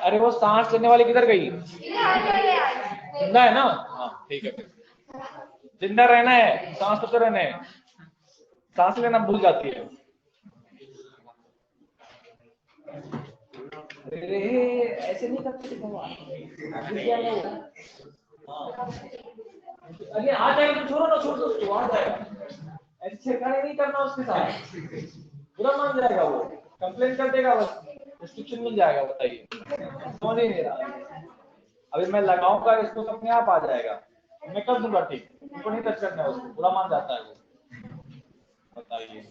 अरे वो सांस लेने वाली किधर गई? जिंदा है ना? हाँ ठीक है, जिंदा रहना है, सांस तो रहना है, सांस लेना भूल जाती है। अरे ऐसे नहीं करते भगवान, अरे आ जाएगा तो छोड़ो ना, छोड़ दो उसको, आ जाएगा। ऐसे छेड़खानी नहीं करना उसके साथ, बुरा मान जाएगा वो, कंप्लेन कर देगा, बस रिस्ट्रिक्शन मिल जाएगा। बताइए, समझ ही नहीं रहा। अभी मैं लगाऊंगा इसको तो अपने आप आ जाएगा, मैं कर दूंगा ठीक, उनको नहीं टच करना है, उसको बुरा मान जाता है वो। बताइए,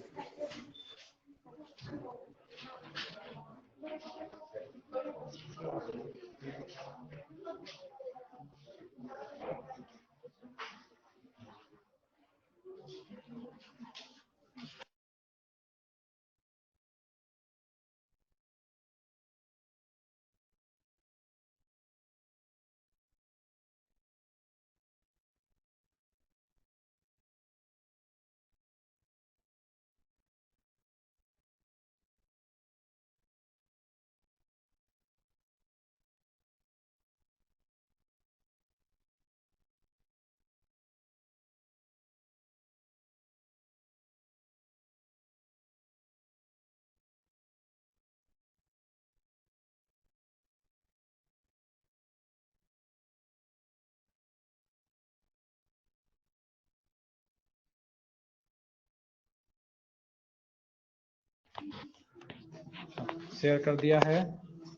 शेयर कर दिया है।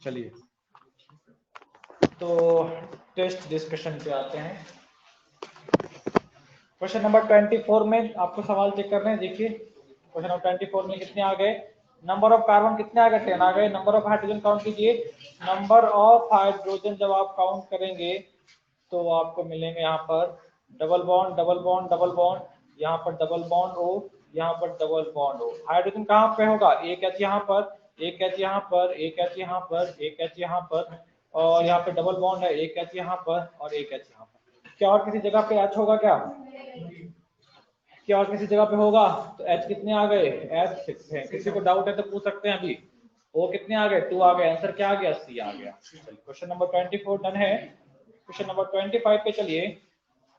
चलिए तो टेस्ट डिस्कशन पे आते हैं। क्वेश्चन नंबर 24 में आपको सवाल चेक करने हैं। देखिए क्वेश्चन नंबर 24 में कितने आ गए? नंबर ऑफ कार्बन कितने आ गए? 10 आ गए। नंबर ऑफ हाइड्रोजन काउंट कीजिए। नंबर ऑफ हाइड्रोजन जब आप काउंट करेंगे तो आपको मिलेंगे यहाँ पर double bond double bond double bond, यहाँ पर डबल बॉन्ड ओ, यहाँ पर डबल बॉन्ड ओ। हाइड्रोजन कहाँ पे होगा? एक एच यहाँ पर, एक एच यहाँ पर, एक एच यहाँ पर, एक एच यहाँ पर, और यहाँ पे डबल बॉन्ड है, एक एच यहाँ पर और एक एच यहाँ पर। क्या और किसी जगह पे एच होगा क्या? क्या और किसी जगह पे होगा? तो एच कितने आ गए? एच 6 है। किसी को डाउट है तो पूछ सकते हैं अभी। ओ कितने आ गए? 2 आ गए। आंसर क्या आ गया? सी आ गया। चलिए क्वेश्चन नंबर 24 डन है। क्वेश्चन नंबर 25 पे चलिए।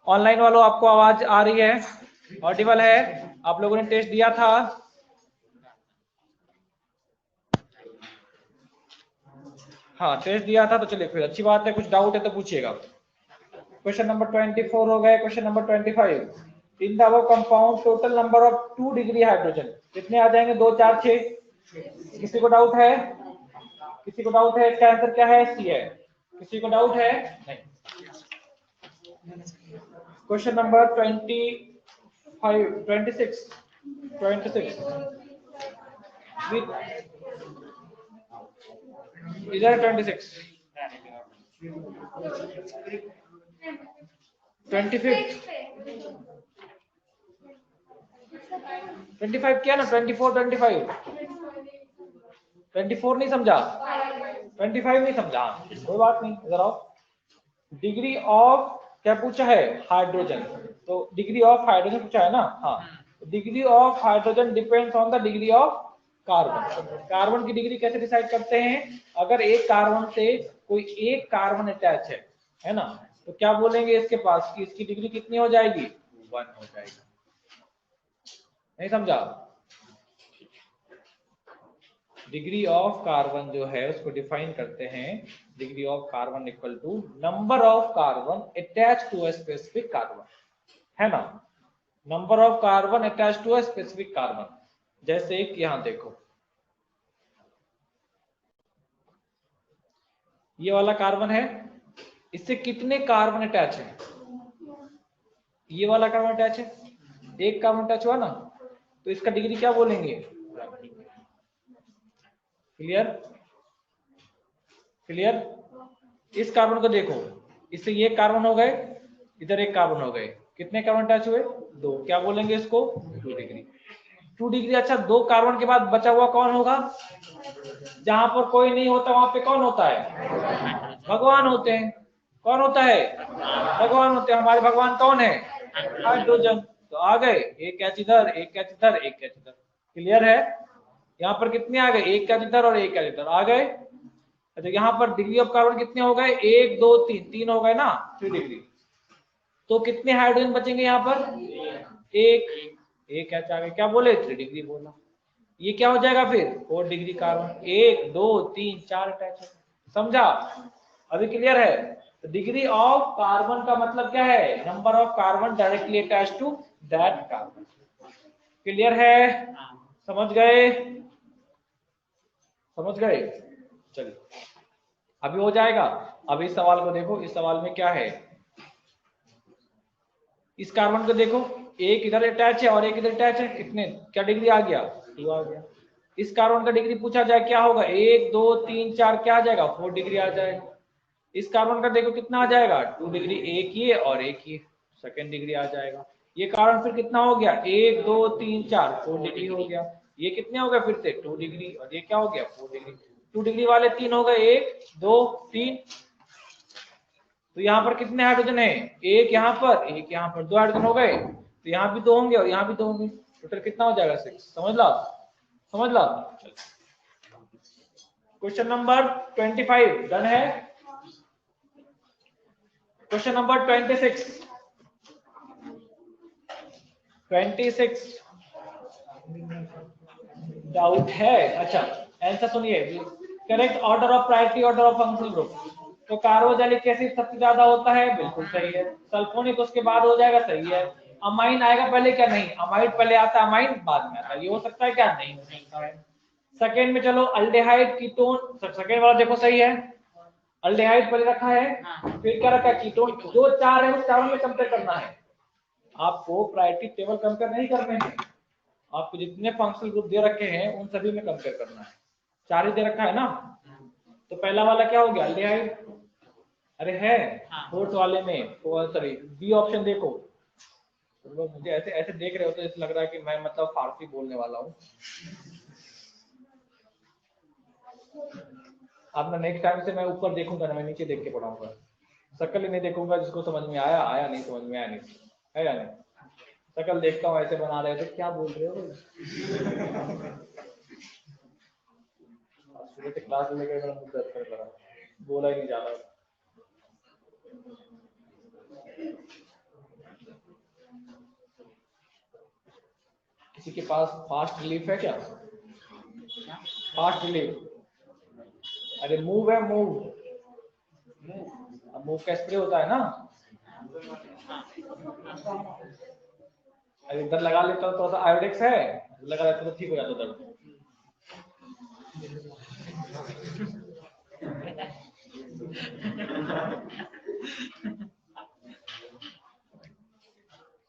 ऑनलाइन वालों आपको आवाज आ रही है? ऑडिबल है? आप लोगों ने टेस्ट दिया था? हाँ टेस्ट दिया था, तो चलिए फिर अच्छी बात है। कुछ डाउट है तो पूछिएगा। क्वेश्चन नंबर 24 हो गए। Question number 25, in the above compound total number of 2 degree hydrogen कितने आ जाएंगे? 2 4 6। किसी को डाउट है? किसी को डाउट है? इसका आंसर क्या है? सी है। किसी को डाउट है? नहीं। क्वेश्चन नंबर 26 इधर 26 25 25 किया ना? 24 25 24 नहीं समझा? 25 नहीं समझा? कोई बात नहीं, इधर आओ। डिग्री ऑफ क्या पूछा है? हाइड्रोजन। तो डिग्री ऑफ हाइड्रोजन पूछा है ना? हाँ, degree of hydrogen depends on the degree of carbon. Carbon की डिग्री कैसे डिसाइड करते हैं? अगर एक कार्बन से कोई एक कार्बन अटैच है ना, तो क्या बोलेंगे इसके पास कि इसकी डिग्री कितनी हो जाएगी? 1 हो जाएगी। नहीं समझा? डिग्री ऑफ कार्बन जो है उसको डिफाइन करते हैं, degree of carbon equal to number of carbon attach to a specific carbon, है ना? Number of carbon attach to a specific carbon. जैसे एक यहां देखो, ये वाला कार्बन है, इससे कितने कार्बन अटैच है? ये वाला कार्बन अटैच है, एक कार्बन अटैच हुआ ना, तो इसका डिग्री क्या बोलेंगे? क्लियर? क्लियर? इस कार्बन को देखो, इससे ये कार्बन हो गए, इधर एक कार्बन हो गए, कितने कार्बन अटैच हुए? 2। क्या बोलेंगे इसको? 2 डिग्री। 2 डिग्री। अच्छा, 2 कार्बन के बाद बचा हुआ कौन होगा? जहां पर कोई नहीं होता वहां पे कौन होता है? भगवान होते हैं। कौन होता है? भगवान होते हैं। हमारे भगवान कौन है? हाइड्रोजन। तो आ गए, एक एच इधर, एक एच इधर, एक एच इधर। क्लियर है? यहाँ पर कितने आ गए? एक एच इधर और एक एच इधर आ गए। अच्छा यहाँ पर डिग्री ऑफ कार्बन कितने हो गए, 1 2 3, 3 हो गए ना, 3 डिग्री। तो कितने हाइड्रोजन बचेंगे यहाँ पर, एक क्या क्या बोले, 3 डिग्री बोला। ये क्या हो जाएगा फिर 4 डिग्री कार्बन, 1 2 3 4 अटैच है। समझा, अभी क्लियर है। तो डिग्री ऑफ कार्बन का मतलब क्या है, number of carbon directly attach to that carbon. Clear है, समझ गए, समझ गए। चलिए अभी हो जाएगा। अब इस सवाल को देखो, इस सवाल में क्या है, इस कार्बन को देखो, एक इधर अटैच है और एक इधर अटैच है, कितने क्या डिग्री आ गया, 2 आ गया। इस कार्बन का डिग्री पूछा जाए क्या होगा, 1 2 3 4 क्या आ जाएगा, 4 डिग्री आ जाएगा। इस कार्बन का देखो कितना आ जाएगा, 2 डिग्री, एक ही है और एक ही, सेकेंड डिग्री आ जाएगा। ये कार्बन फिर कितना हो गया, 1 2 3 4, 4 डिग्री हो गया। ये कितने हो गए फिर से 2 डिग्री, और ये क्या हो गया 4 डिग्री। 2 डिग्री वाले 3 हो गए, 1 2 3। तो यहाँ पर कितने हाइड्रोजन है, एक यहाँ पर, एक यहाँ पर, 2 हाइड्रोजन हो गए। तो यहाँ भी 2 होंगे और यहाँ भी 2 होंगे, टोटल कितना हो जाएगा 6। समझ ला, समझ ला। क्वेश्चन नंबर 25 डन है। क्वेश्चन नंबर 26 डाउट है। अच्छा आंसर सुनिए, correct order of priority, order of functional group. तो कार्बोक्सिलिक एसिड सबसे ज्यादा होता है, बिल्कुल सही है। सल्फोनिक उसके बाद हो जाएगा, सही है। अमाइन आएगा पहले क्या, नहीं, अमाइड पहले आता है, अमाइन बाद में आता है, ये हो सकता है क्या, नहीं हो सकता है। सेकेंड में चलो अल्डेहाइड कीटोन, सेकेंड वाला देखो सही है, अल्डेहाइड पहले रखा है, फिर क्या रखा है, कीटोन। जो 4 है उस चारों में कंपेयर करना है आपको, प्रायोरिटी टेबल कंपेयर नहीं करने हैं आपको, जितने फंक्शनल ग्रुप दे रखे हैं उन सभी में कंपेयर करना है। 4 ही दे रखा है ना, तो पहला वाला क्या हो गया, अल्डेहाइड। अरे है फोर्थ वाले में, सॉरी बी ऑप्शन देखो। तुम लोग मुझे ऐसे ऐसे देख रहे हो तो ऐसा लग रहा है कि मैं मतलब फारसी बोलने वाला हूँ। अब ना नेक्स्ट टाइम से मैं ऊपर देखूंगा ना, मैं नीचे देख के पढ़ाऊंगा, शक्ल ही नहीं देखूंगा, जिसको समझ में आया आया, नहीं समझ में आया नहीं, है या नहीं। शक्ल देखता हूँ ऐसे बना रहे थे, क्या बोल रहे हो सुबह से क्लास लेकर मेरा मुंह दर्द कर रहा, बोला ही नहीं जा रहा। किसी के पास फास्ट रिलीफ है क्या, फास्ट रिलीफ, अरे मूव है, मूव, अब मूव का स्प्रे होता है ना, अरे इधर लगा लेता हूँ, थोड़ा सा आयोडेक्स है, लगा लेता तो ठीक हो जाता दर्द।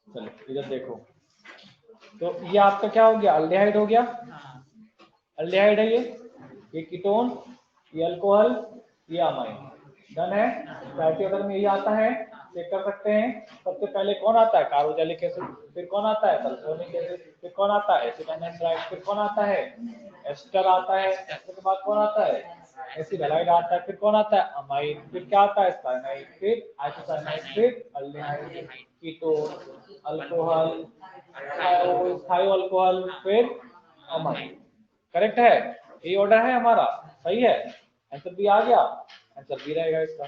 चलो इधर देखो, तो ये आपका क्या हो गया, अल्डेहाइड हो गया, अल्डेहाइड है ये कीटोन, ये अल्कोहल, ये अमाइन, डन है। प्रायोरिटी ऑर्डर में यही आता है, चेक कर सकते हैं। सबसे पहले कौन आता है, कार्बोक्सिलिक एसिड, फिर कौन आता है, सल्फोनिक एसिड, फिर कौन आता है, एसिटाइल एस्ट्राइड, फिर कौन आता है, एस्टर आता है, उसके बाद कौन आता है, एसिड हैलाइड आता है, फिर कौन आता है, अमाइन, फिर क्या आता है, साइनाइड, फिर आइसोसाइनाइड, फिर अल्डेहाइड, कीटोन, अल्कोहल, थायो अल्कोहल, फिर अमाइन। करेक्ट है, ये ऑर्डर है हमारा, सही है। आंसर भी आ गया, आंसर भी रहेगा इसका।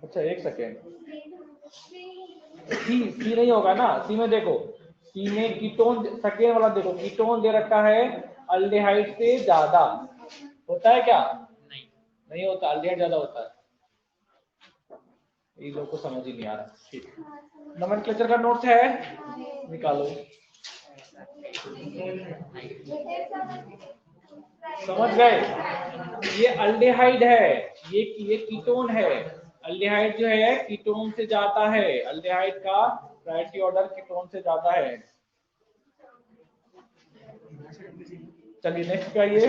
अच्छा एक सेकेंड, सी नहीं होगा ना, सी में देखो, सी में कीटोन, सेकेंड वाला देखो, कीटोन दे रखा है अल्डेहाइड से ज्यादा, होता है क्या, नहीं होता, अल्डेहाइड ज्यादा होता है, ये लोग को समझ ही नहीं आ रहा। ठीक, नोमेनक्लेचर का नोट्स है, निकालो। समझ गए, ये अल्डेहाइड है, ये कीटोन है, अल्डेहाइड जो है कीटोन से जाता है, अल्डेहाइड का प्रायोरिटी ऑर्डर कीटोन से जाता है। चलिए नेक्स्ट पे आइए,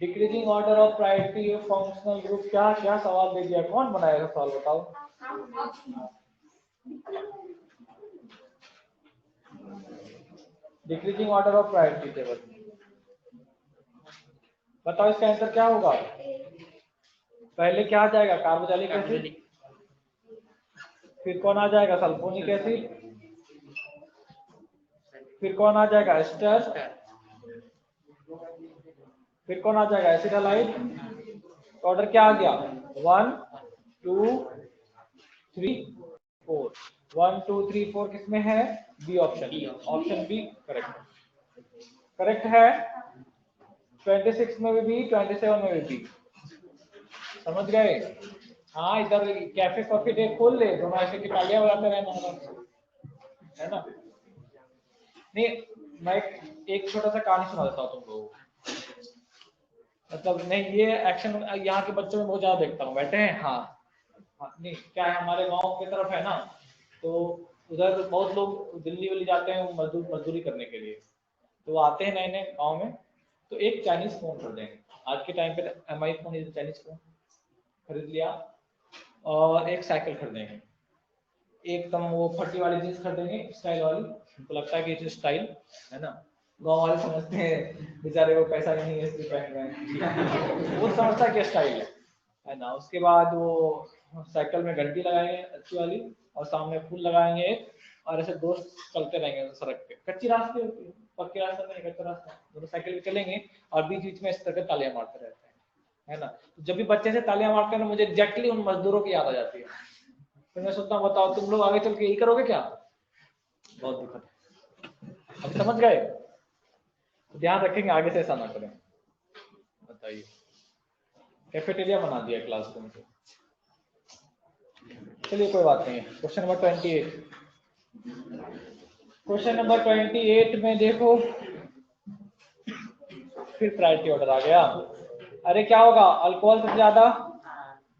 decreasing order of priority of functional group, क्या क्या सवाल दे दिया, कौन बनाएगा सवाल बताओ। Decreasing order of priority table, बताओ इसका आंसर क्या होगा, पहले क्या आ जाएगा, कार्बोक्सिलिक एसिड, फिर कौन आ जाएगा, सल्फोनिक एसिड, फिर कौन आ जाएगा एस्टर, फिर कौन आ जाएगा एसिटाइल। ऑर्डर क्या आ गया 1 2 3 4, 1 2 3 4 किसमें है B option, option B correct है, करेक्ट है। 26 में भी 27 में भी, समझ गए। हाँ इधर कैफे कॉफी डे खोल ले, दोनों ऐसे की तालियां बजाते रहना, है ना। नहीं मैं एक छोटा सा कहानी सुना देता हूँ तुम लोगों को, मतलब नहीं ये एक्शन यहाँ के बच्चों में बहुत ज्यादा देखता हूँ, बैठे हैं हाँ, हाँ नहीं क्या है हमारे गांव की तरफ है ना, तो उधर बहुत लोग दिल्ली वल्ली जाते हैं मजदूरी करने के लिए, तो आते हैं नए नए गाँव में, तो एक चाइनीज फोन खरीदेंगे, आज के टाइम पे MI phone is Chinese phone खरीद लिया, और एक साइकिल खरीदेंगे, एकदम वो फटी वाली जींस खरीदेंगे स्टाइल वाली, उनको लगता है कि ये स्टाइल है ना, गांव वाले समझते हैं बेचारे को पैसा नहीं है इसलिए पहन रहे हैं वो समझता है कि स्टाइल है ना। उसके बाद वो साइकिल में घंटी लगाएंगे अच्छी वाली, और सामने फूल लगाएंगे और ऐसे दोस्त चलते रहेंगे सड़क पे, कच्ची रास्ते होती है, पक्के रास्ते नहीं कच्चा रास्ता, दोनों साइकिल पे चलेंगे और बीच बीच में इस तरह के तालियां मारते रहते हैं, है ना। तो जब भी बच्चे से तालियां मारते हैं ना मुझे एग्जैक्टली उन मजदूरों की याद आ जाती है, फिर मैं सोचता हूँ बताओ तुम लोग आगे चल के यही करोगे क्या, बहुत दुखद है। अभी समझ गए, ध्यान रखेंगे आगे से ऐसा ना करें। बताइए कैफेटेरिया बना दिया क्लासरूम को, चलिए कोई बात नहीं है। क्वेश्चन नंबर 28, क्वेश्चन नंबर 28 में देखो फिर प्रायोरिटी ऑर्डर आ गया, अरे क्या होगा अल्कोहल सबसे ज्यादा,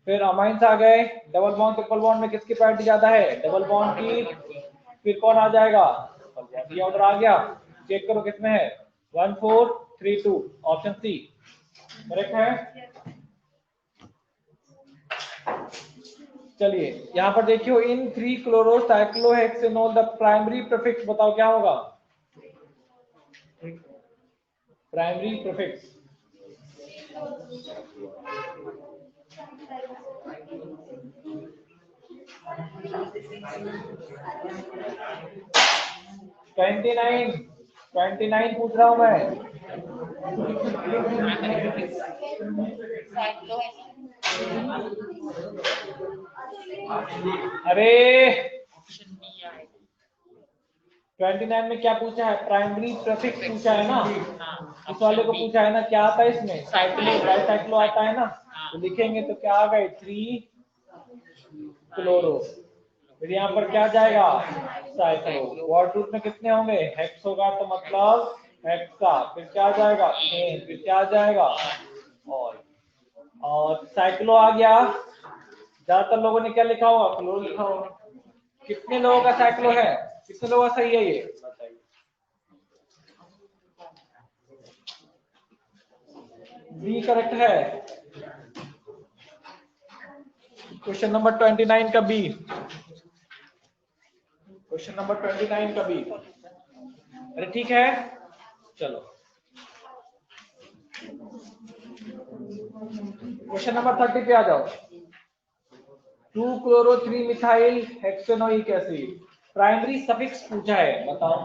फिर अमाइंस आ गए, डबल बॉन्ड ट्रिपल बॉन्ड में किसकी प्रायोरिटी ज्यादा है डबल बॉन्ड की, फिर कौन आ जाएगा ये ऑर्डर आ गया, चेक करो किसमें है 1 4 3 2, ऑप्शन सी करेक्ट है। चलिए यहाँ पर देखियो इन 3 क्लोरोसाइक्लोहेक्सेनोल द प्राइमरी प्रीफिक्स बताओ क्या होगा, प्राइमरी प्रीफिक्स 29 पूछ रहा हूं मैं, अरे 29 में क्या पूछा है प्राइमरी प्रीफिक्स पूछा है ना, इस वाले को पूछा है ना, क्या आता है इसमें साइक्लो डाइसाइक्लो आता है ना, तो लिखेंगे तो क्या आ गए 3 क्लोरो, फिर यहाँ पर क्या जाएगा साइक्लो, वर्ड रूट में कितने होंगे हेक्स होगा तो मतलब हेक्सा, फिर क्या जाएगा एन, फिर क्या जाएगा और साइक्लो आ गया, ज्यादातर लोगों ने क्या लिखा होगा क्लोरो लिखा होगा, कितने लोगों का साइक्लो है, कितने लोगों का सही है ये बताइए, बी करेक्ट है। क्वेश्चन नंबर 29 का बी, क्वेश्चन नंबर 29 का बी, अरे ठीक है चलो क्वेश्चन नंबर 30 पे आ जाओ, 2 chloro 3 methyl hexanoic acid, primary suffix पूछा है बताओ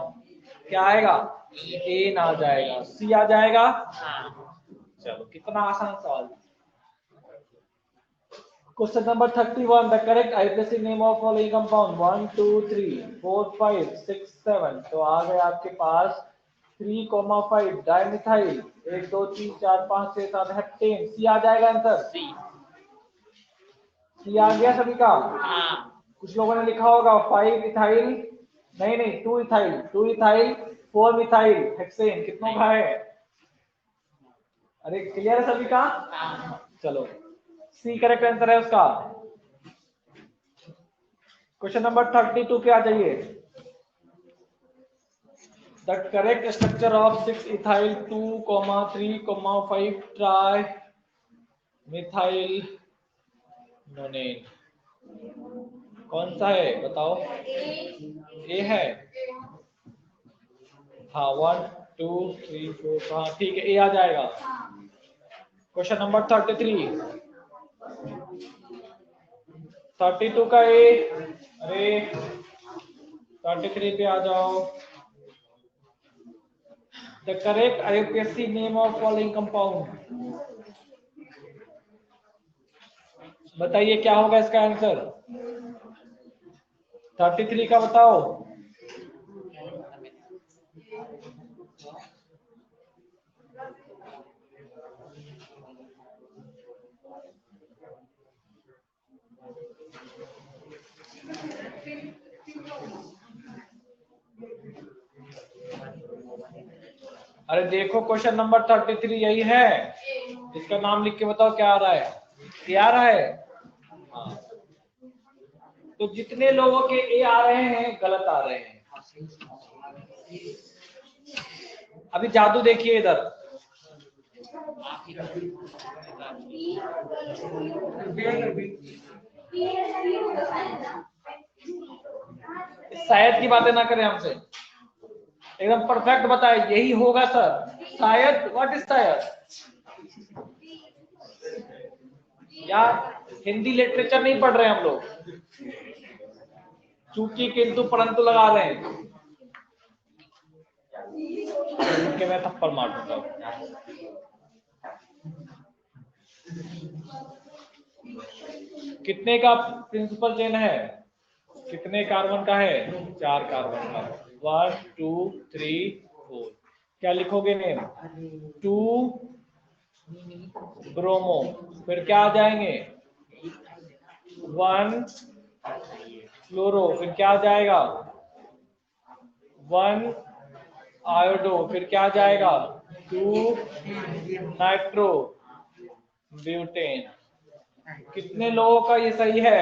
क्या आएगा, एन आ जाएगा, सी आ जाएगा, चलो कितना आसान सवाल। Question number 31, the correct isotopic name of following compound 1 2 3 4 5 6 7, तो आ गए आपके पास 3,5 डाइमिथाइल 1 2 3 4 5 6 7 हेप्टेन, सी आ जाएगा आंसर, सी आ गया सभी का, कुछ लोगों ने लिखा होगा 5 इथाइल, नहीं नहीं 2 इथाइल 2 इथाइल 4 मिथाइल हेक्सेन, कितनों का है, अरे क्लियर है सभी का, चलो सी करेक्ट आंसर है उसका। क्वेश्चन नंबर 32 पे आ जाइए, the correct structure of 6 ethyl 2 3 5 tri methyl नोनेन कौन सा है बताओ, ए है, हाँ 1 2 3 4, हाँ ठीक है ए आ जाएगा। क्वेश्चन नंबर 32 का ए, अरे 33 पे आ जाओ, the correct IUPAC name of following compound, बताइए क्या होगा इसका आंसर? 33 का बताओ। अरे देखो क्वेश्चन नंबर 33 यही है, इसका नाम लिख के बताओ क्या आ रहा है? क्या आ रहा है? हाँ। तो जितने लोगों के ए आ रहे हैं गलत आ रहे हैं। अभी जादू देखिए इधर, शायद की बातें ना करें हमसे, एकदम परफेक्ट बताए यही होगा सर। शायद, व्हाट इज शायद? या हिंदी लिटरेचर नहीं पढ़ रहे हम लोग, चूंकि किंतु परंतु लगा रहे हैं कि मैं थप्पड़ मार दूंगा। कितने का प्रिंसिपल चेन है? कितने कार्बन का है? 4 कार्बन का। 1 2 3 4। क्या लिखोगे नेम? 2 ब्रोमो, फिर क्या आ जाएंगे? 1 फ्लोरो, फिर क्या आ जाएगा? 1 आयोडो, फिर क्या आ जाएगा? 2 नाइट्रो ब्यूटेन। कितने लोगों का ये सही है?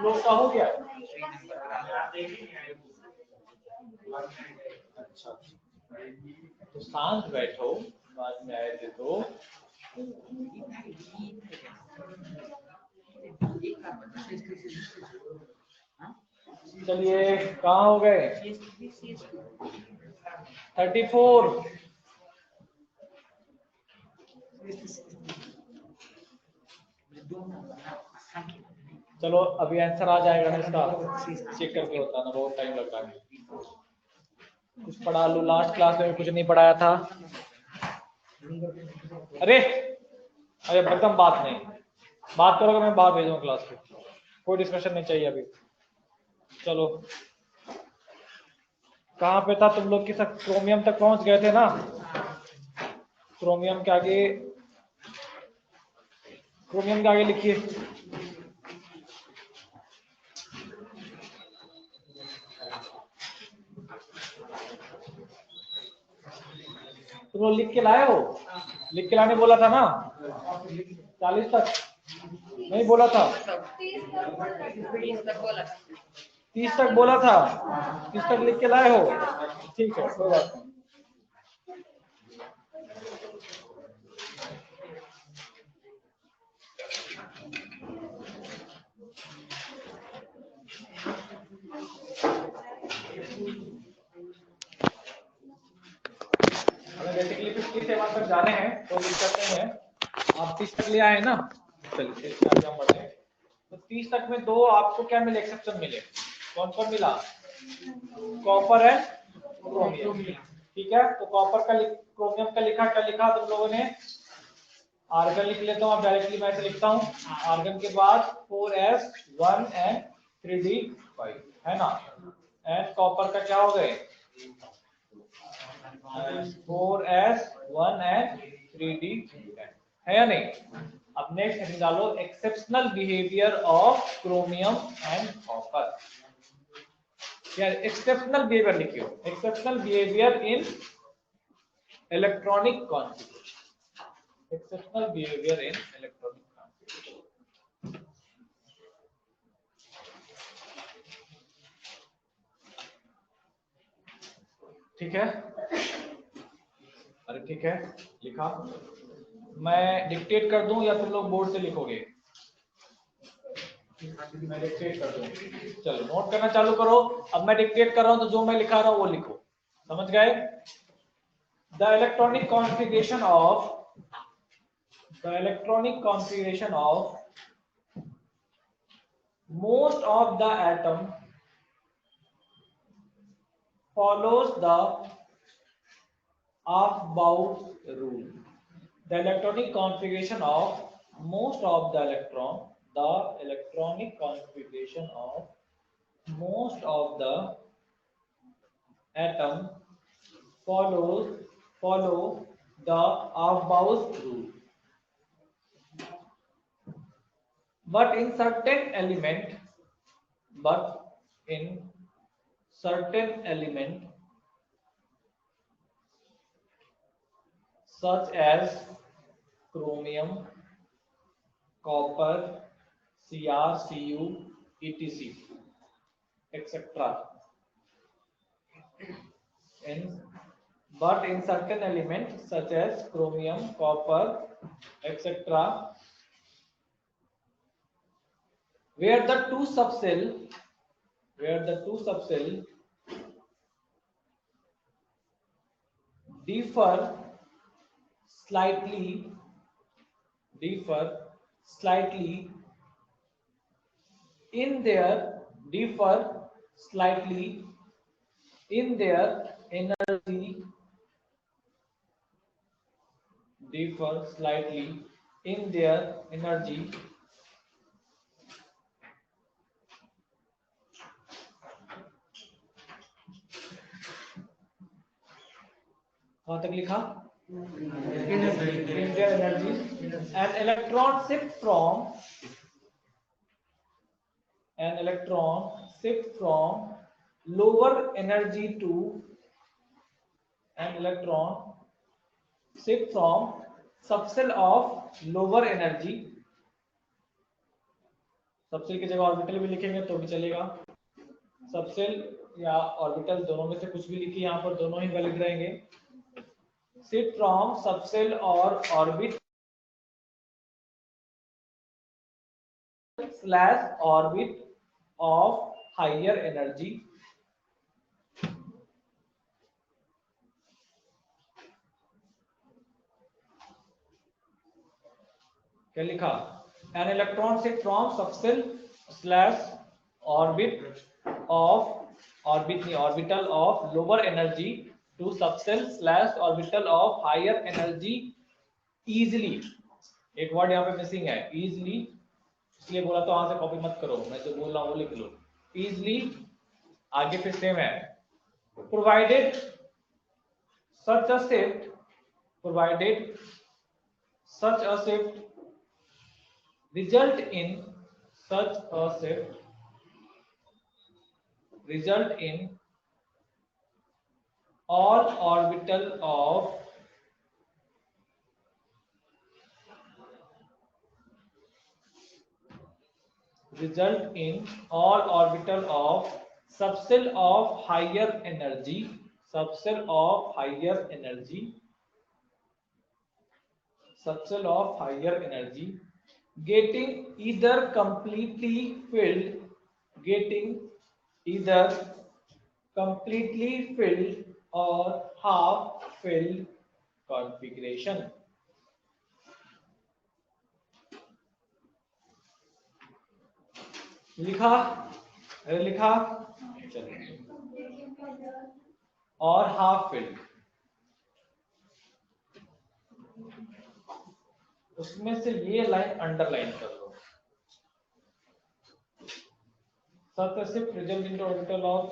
लोग का हो गया? अच्छा, तो शांत बैठो, बाद में आए थे तो चलिए कहाँ हो गए? 34। चलो अभी आंसर आ जाएगा ना इसका, चेक करके बताना, बहुत टाइम लग रहा है। कुछ पढ़ा लो, लास्ट क्लास में कुछ नहीं पढ़ाया था। अरे अरे एकदम बात नहीं, बात करोगे मैं बाहर भेजूंगा क्लास के, कोई डिस्कशन नहीं चाहिए अभी। चलो कहाँ पे था तुम लोग की? सब क्रोमियम तक पहुंच गए थे ना? क्रोमियम के आगे, क्रोमियम के आगे लिखिए। तुम लोग लिख के लाए हो? लिख के लाने बोला था ना? 40 तक नहीं बोला था? 30 तक बोला था? 30 तक लिख के लाए हो? ठीक है, कोई बात नहीं। हमें बेसिकली 57 तक जाने हैं, कोई दिक्कत नहीं है। आप 30 तक ले आए ना? चलिए आगे हम बढ़ते हैं। तो 30 तक में दो आपको क्या मिले? एक्सेप्शन मिले। कौन कौन मिला? कॉपर है, क्रोमियम। ठीक है, तो कॉपर का क्रोमियम का लिखा, क्या लिखा तुम लोगों ने? आर्गन लिख लेता हूँ, डायरेक्टली मैं ऐसे लिखता हूँ। आर्गन के बाद 4s 1 and 3d5 है ना? एंड कॉपर का क्या हो गए? 4s 1 and 3d10 है या नहीं? अब नेक्स्ट हेडिंग डालो, exceptional behaviour of chromium and copper. या एक्सेप्शनल बिहेवियर लिखियो, exceptional behaviour in electronic configuration. Exceptional behaviour in electronic configuration. ठीक है? अरे ठीक है, लिखा? मैं डिक्टेट कर दूं या तुम लोग बोर्ड से लिखोगे? मैं डिक्टेट कर दूं? चलो नोट करना चालू करो। अब मैं डिक्टेट कर रहा हूं तो जो मैं लिखा रहा हूं वो लिखो, समझ गए? The electronic configuration of The electronic configuration of most of the atom follows the Aufbau rule. The electronic configuration of most of the electronic configuration of most of the atom follow the Aufbau rule. But in certain element such as chromium, copper, Cr, Cu, etc. etc. But in certain elements such as chromium, copper, etc., where the two subcell differ slightly in their energy कहां तक लिखा in their energy an electron shift from lower energy to subcell of lower energy. Subshell की जगह orbital भी लिखेंगे तो भी चलेगा, सबसेल या ऑर्बिटल दोनों में से कुछ भी लिखिए, यहाँ पर दोनों ही वैलिड रहेंगे. शिफ्ट फ्रॉम सबसेल और orbit / orbit of higher energy. क्या लिखा? An electron shift from subcell / orbital of lower energy to subcell / orbital of higher energy easily. एक वर्ड यहाँ पे मिसिंग है, easily, इसलिए बोला तो वहां से कॉपी मत करो, मैं जो बोल रहा हूँ वो लिख लो. easily आगे फिर सेम है. provided such a shift result in all orbital of subcell of higher energy getting either completely filled or half filled configuration. लिखा चलिए, और हाफ फिल्ड, उसमें से ये लाइन अंडरलाइन कर लो. Successive result into orbital of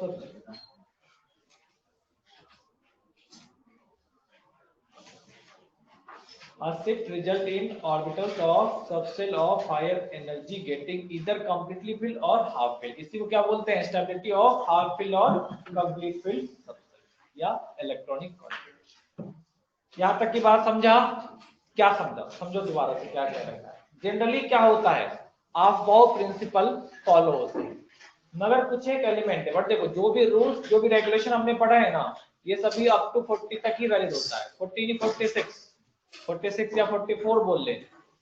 a shift result in orbitals of subcell of higher energy getting either completely filled or half filled. इसी को क्या बोलते हैं? स्टेबिलिटी ऑफ हाफ फिल्ड और कंप्लीट फिल्ड सबसेल या electronic configuration. यहां तक की बात समझा? क्या समझा? समझो दोबारा से क्या कह रहा है. जनरली क्या होता है, ऑफ-बाउ प्रिंसिपल फॉलो होते हैं. मगर कुछ एक एलिमेंट है, बट देखो जो भी रूल्स जो भी रेगुलेशन हमने पढ़ा है ना, ये सभी अप टू 40 तक ही वैलिड होता है. 40 नहीं 46 या 44 बोल ले.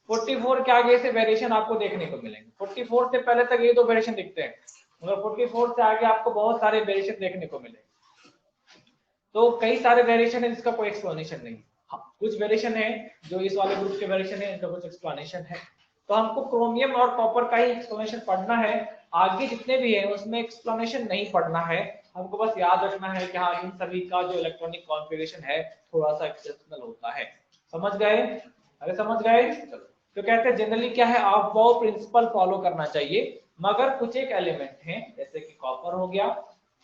44 के आगे से वेरिएशन आपको देखने को मिलेंगे. 44 से पहले तक ये दो वेरिएशन दिखते हैं, मगर 44 से आगे आपको बहुत सारे वेरिएशन देखने को मिलेंगे. तो कई सारे वेरिएशन है जिसका कोई एक्सप्लेनेशन नहीं. हाँ, कुछ वेरिएशन है जो इस वाले ग्रुप के वेरिएशन है, इनका कुछ एक्सप्लेनेशन है। तो हमको क्रोमियम और कॉपर का ही एक्सप्लेनेशन पढ़ना है, आगे जितने भी है उसमें एक्सप्लेनेशन नहीं पढ़ना है। हमको बस याद रखना है कि हाँ इन सभी का जो इलेक्ट्रॉनिक कॉन्फ़िगरेशन है थोड़ा सा एक्सेप्शनल होता है। समझ गए? अरे समझ गए? चलो, तो कहते हैं जनरली क्या है, आप वो प्रिंसिपल फॉलो करना चाहिए, मगर कुछ एक एलिमेंट हैं जैसे कि कॉपर हो गया,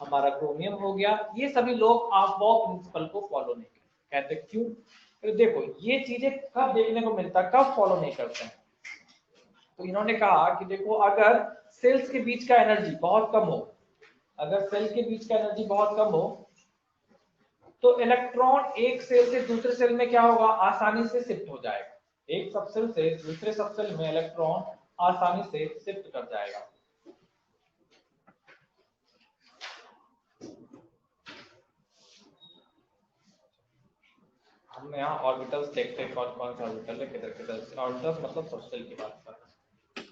हमारा क्रोमियम हो गया, ये सभी लोग आप वो प्रिंसिपल को फॉलो नहीं करते। कहते क्यों? तो देखो ये चीजें कब देखने को मिलता है, कब फॉलो नहीं करते हैं। तो इन्होंने कहा कि देखो अगर सेल्स के बीच का एनर्जी बहुत कम हो, अगर सेल के बीच का एनर्जी बहुत कम हो तो इलेक्ट्रॉन एक सेल से दूसरे सेल में क्या होगा, आसानी से शिफ्ट हो जाएगा। एक सबसेल से दूसरे सबसेल में इलेक्ट्रॉन आसानी से शिफ्ट कर जाएगा। हम यहाँ ऑर्बिटल्स देखते हैं, कौन कौन सा ऑर्बिटल है, किधर किधर ऑर्बिटल्स मतलब सबसेल की बात कर रहे हैं।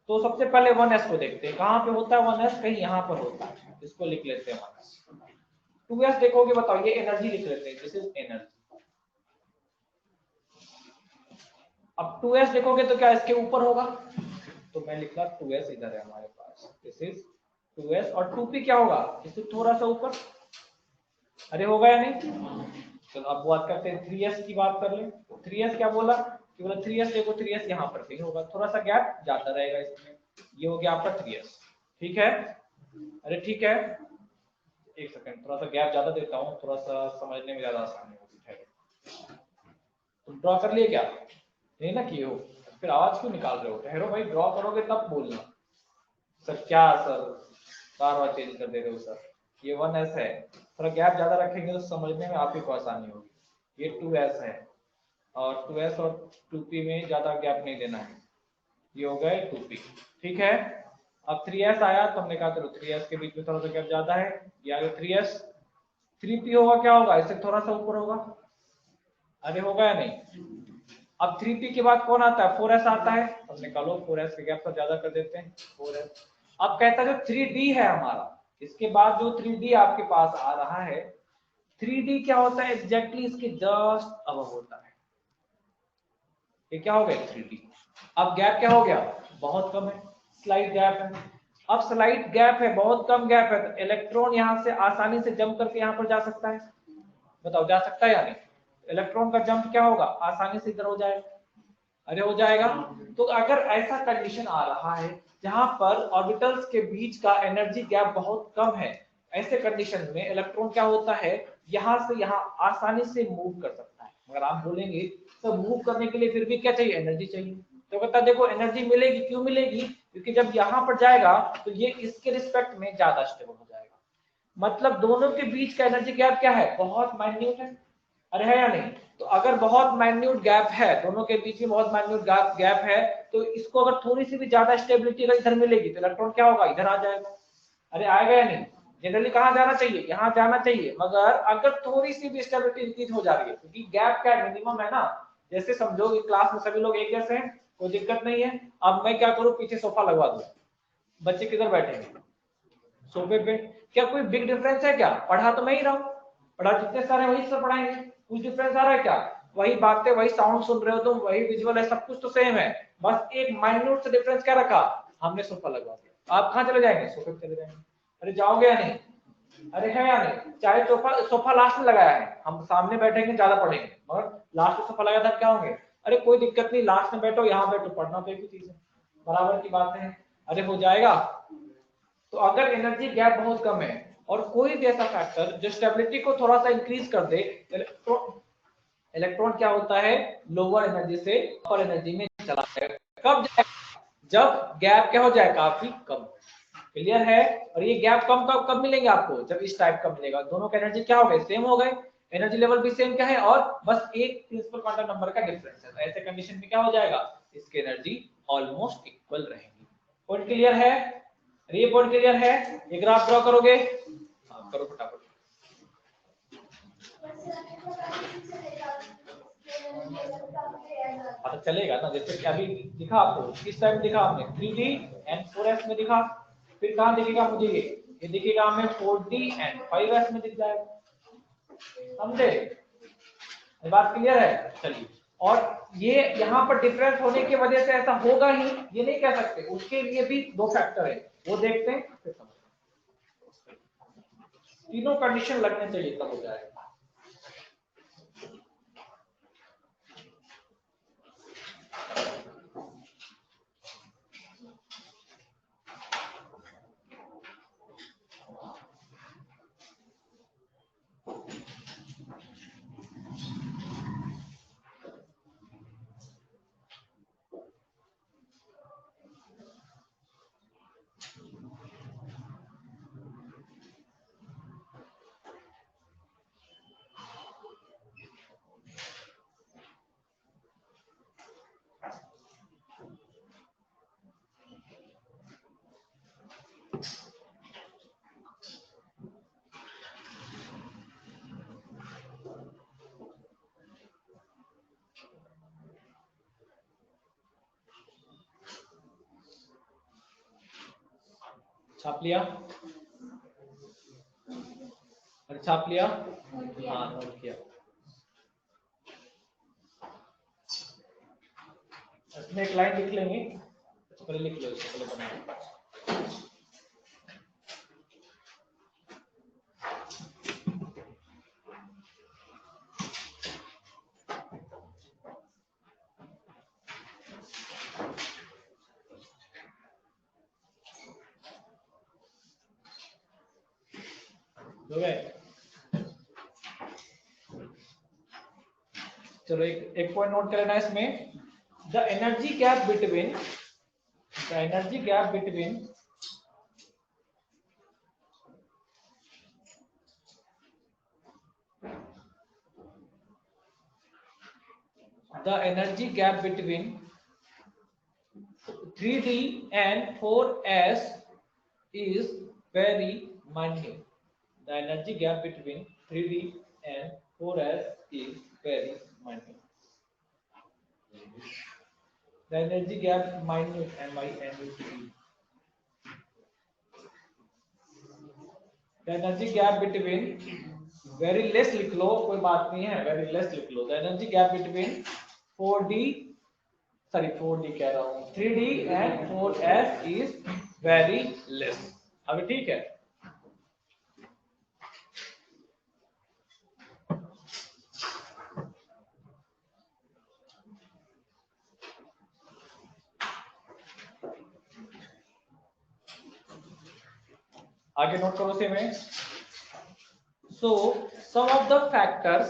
तो सबसे पहले 1s को देखते हैं, कहाँ पे होता है 1s, कहीं यहाँ पर होता है, इसको लिख लेते हैं 1s। 2s देखोगे, बताओ ये एनर्जी लिख लेते हैं, दिस इज एनर्जी। अब 2s देखोगे तो क्या इसके ऊपर होगा, तो मैं लिख रहा 2s इधर है हमारे पास, दिस इज 2s, और 2p क्या होगा, इससे थोड़ा सा ऊपर। अरे होगा या नहीं? चलो अब बात करते हैं 3s की बात कर ले। 3s क्या बोला कि बोला 3s देखो, 3s यहाँ पर कहीं होगा, थोड़ा सा गैप जाता रहेगा इसमें। ये हो गया आपका 3s, ठीक है? अरे ठीक है, एक सेकंड, थोड़ा सा गैप ज्यादा देता हूँ, थोड़ा सा समझने में ज्यादा आसानी होगी। तुम ड्रॉ कर लिए क्या? नहीं ना किए हो, फिर आवाज क्यों निकाल रहे हो? ठहरो भाई, ड्रॉ करोगे तब बोलना। सर क्या सर, बार बार चेंज कर दे रहे हो सर। ये 1s है, थोड़ा गैप ज्यादा रखेंगे तो समझने में आप ही को आसानी होगी। ये 2s है, और 2s और 2p में ज्यादा गैप नहीं देना है, ये हो गए 2p, ठीक है? अब 3s आया तो हमने कहा चलो 3s के बीच में थोड़ा सा गैप ज्यादा है, ये आ गया 3s। 3p होगा, क्या होगा, इससे थोड़ा सा ऊपर होगा। अरे होगा या नहीं? अब 3p के बाद कौन आता है, 4s आता है, हमने कहा लो 4s के गैप पर ज्यादा कर देते हैं 4s। अब कहता है जो 3d है हमारा, इसके बाद जो 3d आपके पास आ रहा है, 3d क्या होता है एग्जैक्टली इसके जस्ट अब होता है। ये क्या हो गया 3d। अब गैप क्या हो गया, बहुत कम है, स्लाइड गैप है। अब स्लाइड गैप है, बहुत कम गैप है, तो इलेक्ट्रॉन यहां से आसानी से जंप करके यहां पर जा सकता है, बताओ जा सकता है या नहीं? इलेक्ट्रॉन का जंप क्या होगा, आसानी से इधर हो जाएगा। अरे हो जाएगा। तो अगर ऐसा कंडीशन आ रहा है जहां पर ऑर्बिटल्स के बीच का एनर्जी गैप बहुत कम है, ऐसे कंडीशन में इलेक्ट्रॉन क्या होता है, यहां से यहां आसानी से मूव कर सकता है। मगर आप बोलेंगे तो मूव करने के लिए फिर भी क्या चाहिए, एनर्जी चाहिए। तो कहता है देखो एनर्जी मिलेगी, क्यों मिलेगी, क्योंकि जब यहाँ पर जाएगा तो ये इसके रिस्पेक्ट में ज्यादा स्टेबल हो जाएगा। मतलब दोनों के बीच का एनर्जी गैप क्या है, बहुत माइन्यूट है। अरे है या नहीं? तो अगर बहुत माइन्यूट गैप है, दोनों के बीच में बहुत माइन्यूट गैप है, तो इसको अगर थोड़ी सी भी ज्यादा स्टेबिलिटी अगर इधर मिलेगी तो इलेक्ट्रॉन क्या होगा, इधर आ जाएगा। अरे आएगा या नहीं? जनरली कहाँ जाना चाहिए, यहाँ जाना चाहिए, मगर अगर थोड़ी सी भी स्टेबिलिटी इंक्रीज हो जा रही है, क्योंकि गैप क्या मिनिमम है ना। जैसे समझो कि क्लास में सभी लोग एक जैसे हैं, कोई दिक्कत नहीं है। अब मैं क्या करूँ, पीछे सोफा लगवा दूं, बच्चे किधर बैठेंगे, सोफे पे। क्या कोई बिग डिफरेंस है क्या, पढ़ा तो मैं ही रहा हूँ, पढ़ा जितने सारे वही सब पढ़ाएंगे, कुछ डिफरेंस आ रहा है क्या? वही बातें, वही साउंड सुन रहे हो तुम, वही विजुअल है, सब कुछ तो सेम है। बस एक माइन्यूट से डिफरेंस क्या रखा, हमने सोफा लगवा दिया। आप कहाँ चले जाएंगे, सोफे पे चले जाएंगे। अरे जाओगे या नहीं? अरे है या नहीं? चाहे सोफा सोफा लास्ट में लगाया है, हम सामने बैठेंगे ज्यादा पढ़ेंगे, मगर लास्ट में सोफा लगाया था क्या होंगे। अरे कोई दिक्कत नहीं, लास्ट में बैठो यहाँ बैठो, पढ़ना तो एक ही चीज है, बराबर की बात है। अरे हो जाएगा। तो अगर एनर्जी गैप बहुत कम है और कोई भी ऐसा फैक्टर जो स्टेबिलिटी को थोड़ा सा इंक्रीज कर दे, इलेक्ट्रॉन क्या होता है, लोअर एनर्जी से अपर एनर्जी में चला जाएगा। कब जाएगा, जब गैप क्या हो जाए, काफी कम। क्लियर है? और ये गैप कम कब मिलेंगे आपको, जब इस टाइप का मिलेगा, दोनों का एनर्जी क्या हो गए, सेम हो गए, एनर्जी लेवल भी सेम क्या है, और बस एक प्रिंसिपल क्वांटम नंबर का डिफरेंस है। तो ऐसे कंडीशन में क्या हो जाएगा, इसकी एनर्जी ऑलमोस्ट इक्वल रहेगी। पॉइंट क्लियर है? ये पॉइंट क्लियर है? ये ग्राफ ड्रॉ करोगे? हाँ करो फटाफट। तो चलेगा ना, जैसे कि अभी दिखा आपको, किस टाइम दिखा आपने 3D एंड 4S में दिखा, फिर कहाँ दिखेगा मुझे, ये दिखेगा हमें 4D एंड 5S में दिख जाएगा, समझे? ये बात क्लियर है? चलिए, और ये यहाँ पर डिफरेंस होने की वजह से ऐसा होगा ही ये नहीं कह सकते, उसके लिए भी दो फैक्टर है, वो देखते हैं फिर समझते हैं। तीनों कंडीशन लगने चाहिए तब हो जाएगा। छाप लिया? अरे छाप लिया? हाँ, नोट किया। इसमें एक लाइन लिख लेंगे, पहले लिख लो, इसको पहले बनाओ। हो गए? चलो एक पॉइंट नोट कर लेना इसमें, the energy gap between the energy gap between 3D and 4S is very minute. The energy gap between 3D and 4S is very minute. The energy gap minute, M-I-N-U-T-E. The energy gap between very less लिख लो, कोई बात नहीं है, very less लिख लो। The energy gap between 4D, sorry 4D कह रहा हूँ, 3D and 4S is very less। अभी ठीक है? आगे नोट करो से में। So some of the factors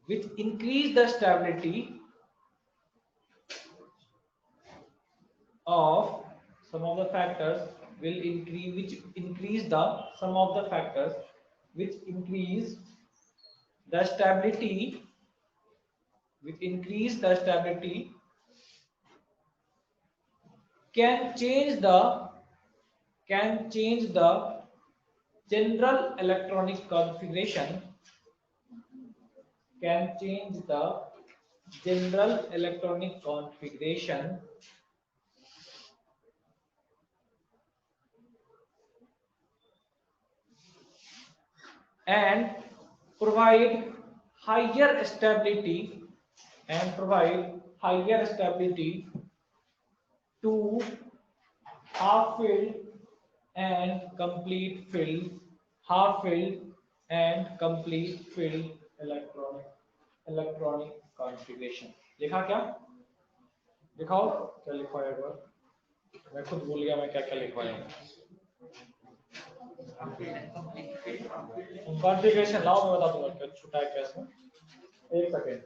which increase the stability of some of the factors will increase which increase the some of the factors which increase the stability can change the general electronic configuration and provide higher stability to half filled and complete filled electronic configuration। लिखा क्या? दिखाओ क्या लिखवाया एक बार, मैं खुद भूल गया मैं क्या क्या लिखवाया हूँ। कॉन्फ़िगरेशन लाओ, मैं बता दूंगा क्या छुटा है कैसे। एक second.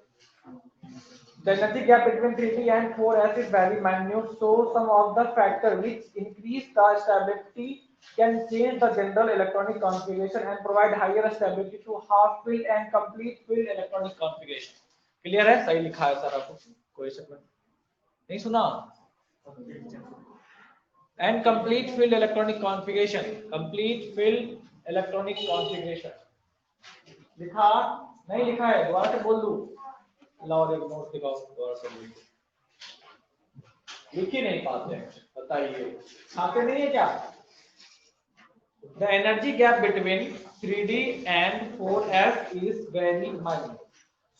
The energy gap between 3D and 4S is very minute, so some of the factors which increase the stability can change the general electronic configuration and provide higher stability to half-filled and complete-filled electronic configuration। Clear है? सही लिखा है सारा कुछ, कोई शक नहीं सुना? And complete filled electronic configuration, लिखा नहीं लिखा है? दोबारा से बोल दूं? लाओ एक नोट दिखाओ, दोबारा से बोल। लिख ही नहीं पाते हैं, बताइए, खाते नहीं है क्या? The energy gap between 3D and 4s is very minor.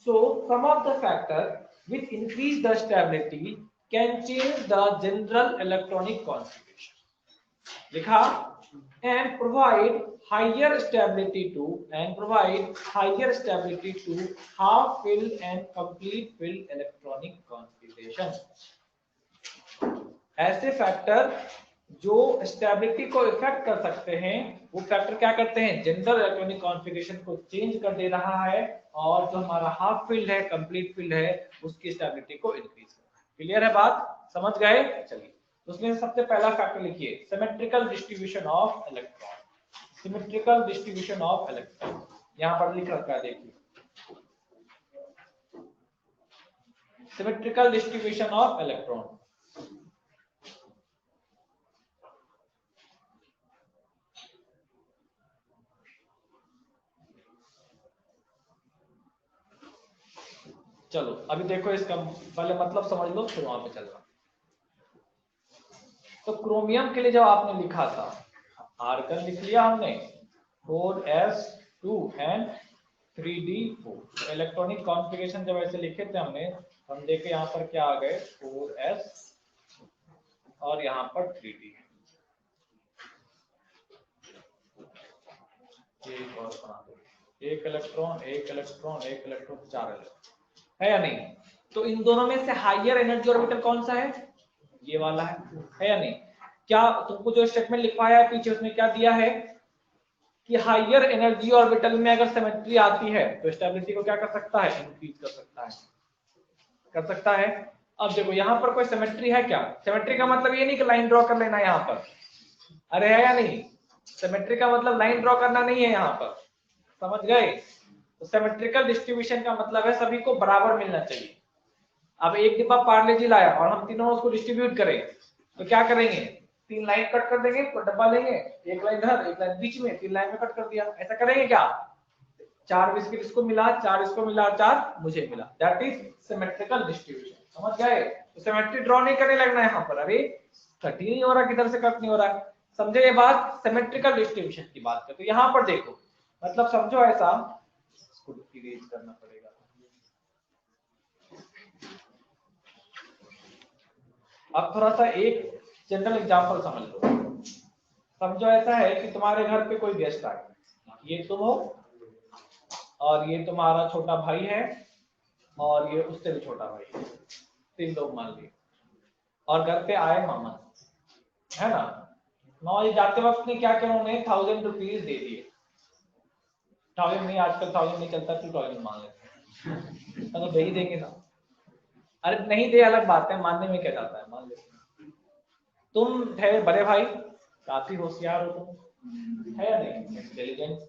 So some of the factors which increase the stability can change the general electronic configuration. लिखा and provide higher stability to half filled and complete filled electronic configuration. ऐसे factor जो stability को effect कर सकते हैं, वो factor क्या करते हैं, जनरल इलेक्ट्रॉनिक कॉन्फ़िगरेशन को चेंज कर दे रहा है, और जो हमारा हाफ फील्ड है, कंप्लीट फील्ड है, उसकी स्टेबिलिटी को इंक्रीज कर रहा है। क्लियर है बात, समझ गए? चलिए उसमें सबसे पहला फैक्टर लिखिए, symmetrical distribution of electron. Symmetrical distribution of electron यहां पर लिख रखा है, देखिए सिमेट्रिकल डिस्ट्रीब्यूशन ऑफ इलेक्ट्रॉन। चलो अभी देखो इसका पहले मतलब समझ लो, फिर वहां पे चल रहा। तो क्रोमियम के लिए जब आपने लिखा था, आर्गन लिख लिया हमने 4s2 and 3d4। Electronic configuration जब ऐसे लिखे थे हमने, हम देखे यहाँ पर क्या आ गए 4s और यहाँ पर 3d। एक और बना दो, एक इलेक्ट्रॉन एक इलेक्ट्रॉन एक इलेक्ट्रॉन, 4 इलेक्ट्रॉन है या नहीं? तो इन दोनों में से हायर एनर्जी ऑर्बिटल कौन सा है? ये वाला है या नहीं? क्या तुमको जो स्टेटमेंट लिखवाया है पीछे, उसमें क्या दिया है कि हायर एनर्जी ऑर्बिटल में अगर सिमेट्री आती है तो स्टेबिलिटी को क्या कर सकता है, इंक्रीज कर सकता है, कर सकता है। अब देखो यहाँ पर कोई सिमेट्री है क्या? सिमेट्री का मतलब ये नहीं कि लाइन ड्रॉ कर लेना है यहाँ पर, अरे है या नहीं? सिमेट्री का मतलब लाइन ड्रॉ करना नहीं है यहाँ पर, समझ गए? तो सिमेट्रिकल डिस्ट्रीब्यूशन का मतलब है सभी को बराबर मिलना चाहिए। अब एक डिब्बा पार्ले जी लाया और हम तीनों उसको डिस्ट्रीब्यूट करें, तो क्या करेंगे, 3 लाइन कट कर देंगे, तो डब्बा लेंगे, एक लाइन इधर एक लाइन बीच में, 3 लाइन में कट कर दिया, ऐसा करेंगे क्या? 4 बिस्किट इसको मिला, 4 इसको मिला, 4 मुझे मिला, दैट इज सिमेट्रिकल डिस्ट्रीब्यूशन। समझ गए? तो सिमेट्री ड्रॉ नहीं करने लगना है यहाँ पर, अरे कट ही नहीं हो रहा, किधर से कट नहीं हो रहा है, समझे ये बात? सिमेट्रिकल डिस्ट्रीब्यूशन की बात करते, तो यहाँ पर देखो मतलब समझो ऐसा, इसको इरेज करना पड़ेगा। अब थोड़ा सा एक जनरल एग्जांपल समझ लो। समझो ऐसा है कि तुम्हारे घर पे कोई गेस्ट आए, ये तुम हो और ये तुम्हारा छोटा भाई है और ये उससे भी छोटा भाई है, 3 लोग मान लिए, और घर पे आए मामा, है ना? मामा जी जाते वक्त ने क्या किया, उन्होंने 1000 रुपीज दे दिए। 1000 नहीं, आजकल 1000 नहीं चलता, 2000 मान लेते हैं, तो दे ही देंगे ना। अरे नहीं दे अलग बात है, मानने में क्या जाता है, मान लेते हैं। तुम थे बड़े भाई, काफी होशियार हो तुम, है या नहीं, इंटेलिजेंट।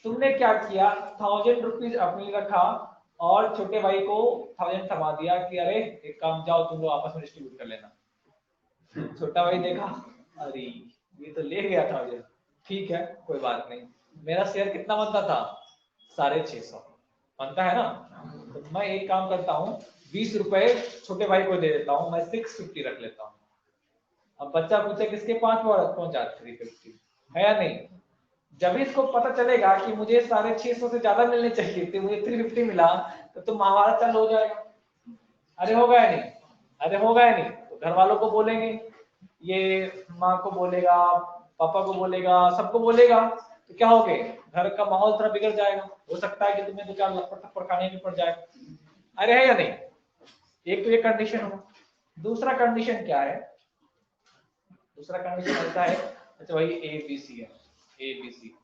तुमने क्या किया, 1000 रुपीज अपने रखा और छोटे भाई को 1000 थमा दिया कि अरे एक काम, जाओ तुम लोग आपस में डिस्ट्रीब्यूट कर लेना। छोटा भाई देखा, अरे ये तो ले गया 1000, ठीक है कोई बात नहीं, मेरा शेयर कितना बनता था, 650 बनता है ना, तो मैं एक काम करता हूँ, 20 रुपए छोटे भाई को दे देता हूँ, मैं 650 रख लेता हूँ। अब बच्चा पूछे किसके 5 पहुंचा, 350, है या नहीं? जब इसको पता चलेगा कि मुझे 650 से ज्यादा मिलने चाहिए थे, मुझे 350 मिला, तो महाभारत चालू हो जाएगा। अरे होगा या नहीं? अरे होगा या नहीं? तो घर वालों को बोलेंगे, ये माँ को बोलेगा, पापा को बोलेगा, सबको बोलेगा, तो क्या हो गए, घर का माहौल थोड़ा बिगड़ जाएगा, हो सकता है कि तुम्हें 2-4 लपड़ थप्पड़ खाने भी पड़ जाए। अरे है या नहीं? एक तो ये कंडीशन हो। दूसरा कंडीशन क्या है, दूसरा कंडीशन ऐसा है, अच्छा भाई ए बी सी है, ए बी सी,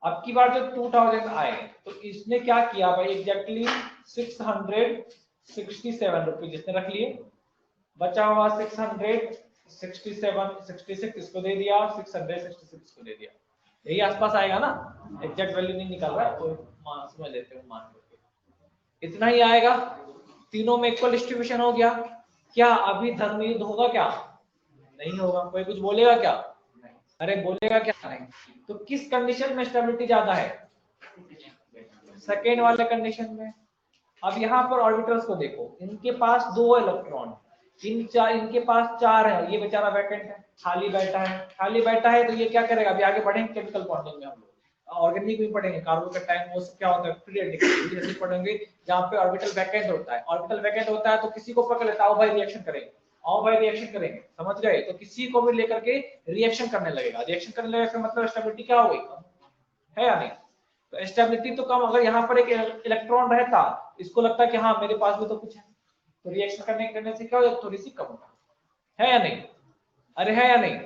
अब की बार जब 2000 आए तो इसने क्या किया भाई, एग्जैक्टली 667 रुपीज इसने रख लिए, बचा हुआ 667 इसको दे दिया, 666 इसको दे दिया, यही आसपास आएगा ना, एग्जैक्ट वैल्यू नहीं निकल रहा है, तो समझ लेते हो, मान लो इतना ही आएगा। तीनों में इक्वल डिस्ट्रीब्यूशन हो गया। क्या अभी धर्म युद्ध होगा क्या? नहीं होगा। कोई कुछ बोलेगा क्या? नहीं। अरे बोलेगा क्या? नहीं। तो किस कंडीशन में स्टेबिलिटी ज्यादा है? सेकेंड वाले कंडीशन में। अब यहाँ पर ऑर्बिटल्स को देखो, इनके पास 2 इलेक्ट्रॉन, इनके पास 4 है, ये बेचारा वैकेंट है, खाली बैठा है। खाली बैठा है तो ये क्या करेगा? अभी आगे बढ़ेंगे केमिकल बॉन्डिंग में हम लोग, ऑर्गेनिक भी पढ़ेंगे, कार्बन का टाइम वो क्या होता है, फ्री रेडिकल पढ़ेंगे, जहाँ पे ऑर्बिटल वैकेंट होता है। ऑर्बिटल वैकेंट होता है तो किसी को पकड़ लेता है, आओ भाई रिएक्शन करेंगे, आओ भाई रिएक्शन करेंगे, समझ गए? तो किसी को भी लेकर के रिएक्शन करने लगेगा। रिएक्शन करने लगेगा इसका मतलब स्टेबिलिटी क्या हो गई, है या नहीं? तो स्टेबिलिटी तो कम, अगर यहाँ पर एक इलेक्ट्रॉन रहता, इसको लगता है कि हाँ मेरे पास भी तो कुछ है, तो रिएक्शन करने से क्या हो जाता, थोड़ी सी कम होता है या नहीं? अरे है या नहीं?